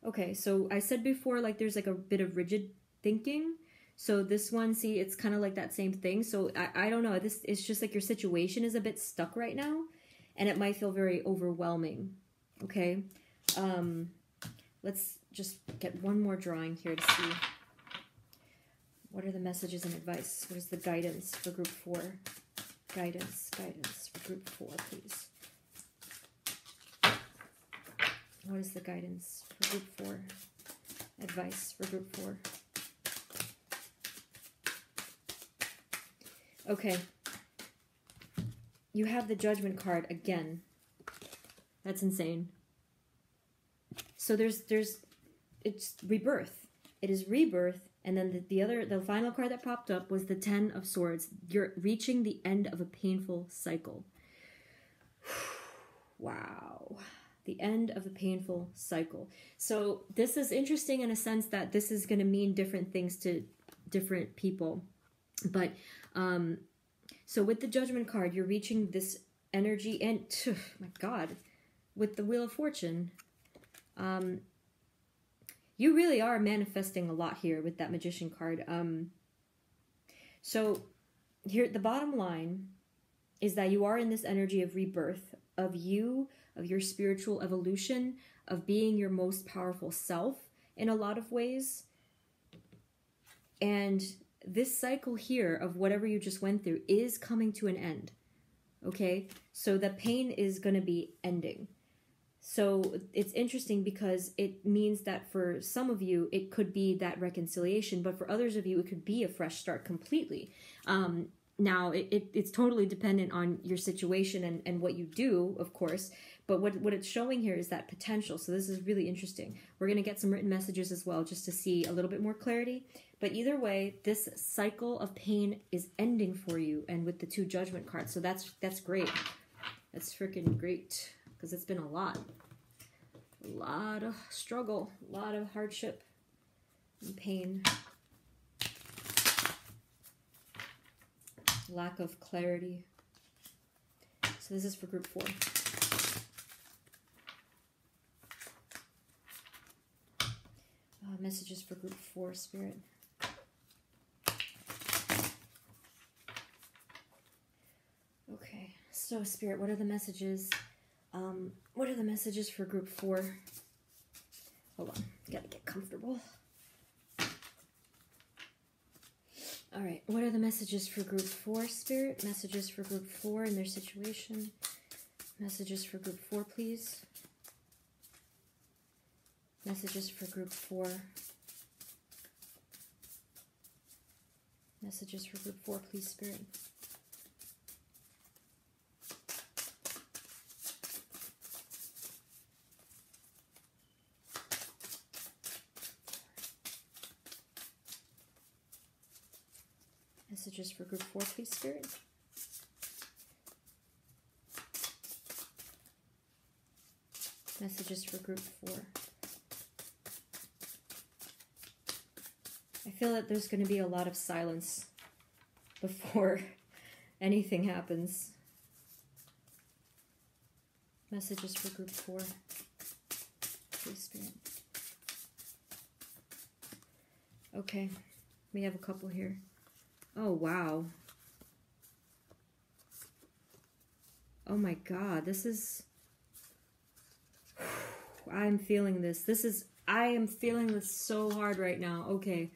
Speaker 1: Okay, so I said before, like, there's like a bit of rigid thinking. So this one, see, it's kind of like that same thing. So I don't know. It's just like your situation is a bit stuck right now. And it might feel very overwhelming. Okay. Let's just get one more drawing here to see. What are the messages and advice? What is the guidance for group 4? Guidance for group 4, please. What is the guidance for group 4? Advice for group 4. Okay. You have the Judgment card again. That's insane. So it's rebirth. It is rebirth. And then the final card that popped up was the 10 of Swords. You're reaching the end of a painful cycle. Wow. The end of a painful cycle. So this is interesting in a sense that this is going to mean different things to different people. But, so with the Judgment card, you're reaching this energy, and, oh my God, with the Wheel of Fortune, you really are manifesting a lot here with that Magician card. So here, the bottom line is that you are in this energy of rebirth, of your spiritual evolution, of being your most powerful self in a lot of ways. And this cycle here of whatever you just went through is coming to an end. Okay? So the pain is going to be ending. So it's interesting because it means that for some of you, it could be that reconciliation, but for others of you, it could be a fresh start completely. Now, it's totally dependent on your situation and what you do, of course, But what it's showing here is that potential. So this is really interesting. We're going to get some written messages as well, just to see a little bit more clarity. But either way, this cycle of pain is ending for you, and with the 2 Judgment cards. So that's great. That's freaking great, because it's been a lot of struggle, a lot of hardship and pain, lack of clarity. So this is for group 4. Messages for group 4, Spirit. Okay, so Spirit, what are the messages? What are the messages for group 4? Hold on, gotta get comfortable. All right, what are the messages for group 4, Spirit? Messages for group 4 and their situation. Messages for group 4, please. Messages for group 4. Messages for group 4, please, Spirit. Messages for group 4, please, Spirit. Messages for group 4. I feel that there's going to be a lot of silence before anything happens. Messages for group 4, please, Spirit. Okay, we have a couple here. Oh, wow. Oh my God, this is... I'm feeling this. I am feeling this so hard right now. Okay.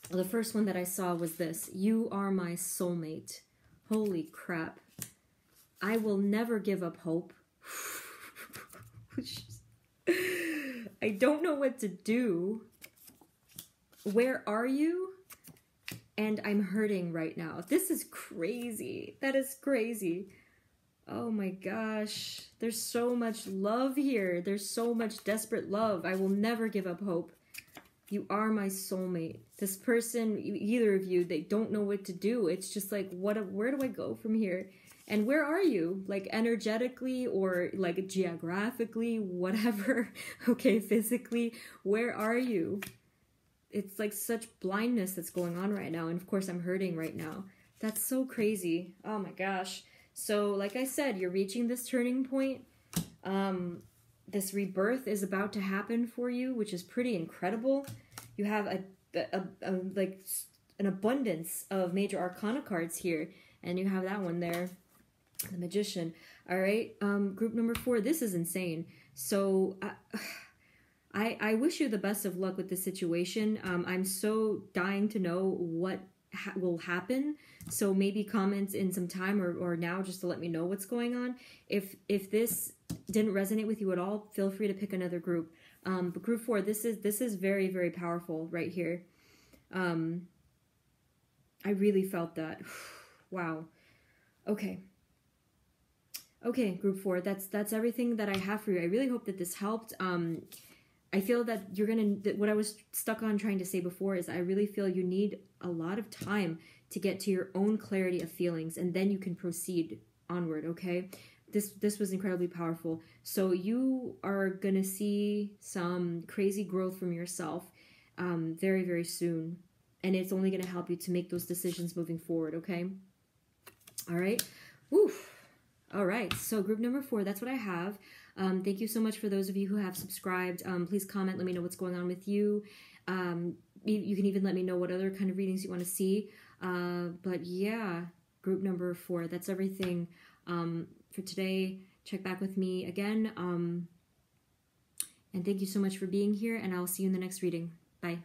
Speaker 1: The first one that I saw was this. You are my soulmate. Holy crap. I will never give up hope. I don't know what to do. Where are you? And I'm hurting right now. This is crazy. That is crazy. Oh my gosh. There's so much love here. There's so much desperate love. I will never give up hope. You are my soulmate. This person, either of you, they don't know what to do. It's just like, where do I go from here? And where are you? Like energetically or like geographically, whatever. Okay, physically, where are you? It's like such blindness that's going on right now. And of course, I'm hurting right now. That's so crazy. Oh my gosh. So like I said, you're reaching this turning point. This rebirth is about to happen for you, which is pretty incredible. You have like an abundance of major arcana cards here, and you have that one there, the Magician. All right, group number 4. This is insane. So I wish you the best of luck with this situation. I'm so dying to know what will happen. So maybe comment in some time or now just to let me know what's going on. If this didn't resonate with you at all, feel free to pick another group. But group 4, this is very, very powerful right here. I really felt that. Wow. Okay. Okay, group 4, that's everything that I have for you. I really hope that this helped. I feel that what I was stuck on trying to say before is I really feel you need a lot of time to get to your own clarity of feelings, and then you can proceed onward, okay? This was incredibly powerful. So you are going to see some crazy growth from yourself very, very soon. And it's only going to help you to make those decisions moving forward, okay? All right. Woo. All right. So group number 4, that's what I have. Thank you so much for those of you who have subscribed. Please comment. Let me know what's going on with you. You can even let me know what other kind of readings you want to see. But yeah, group number 4, that's everything for today. Check back with me again. And thank you so much for being here, and I'll see you in the next reading. Bye.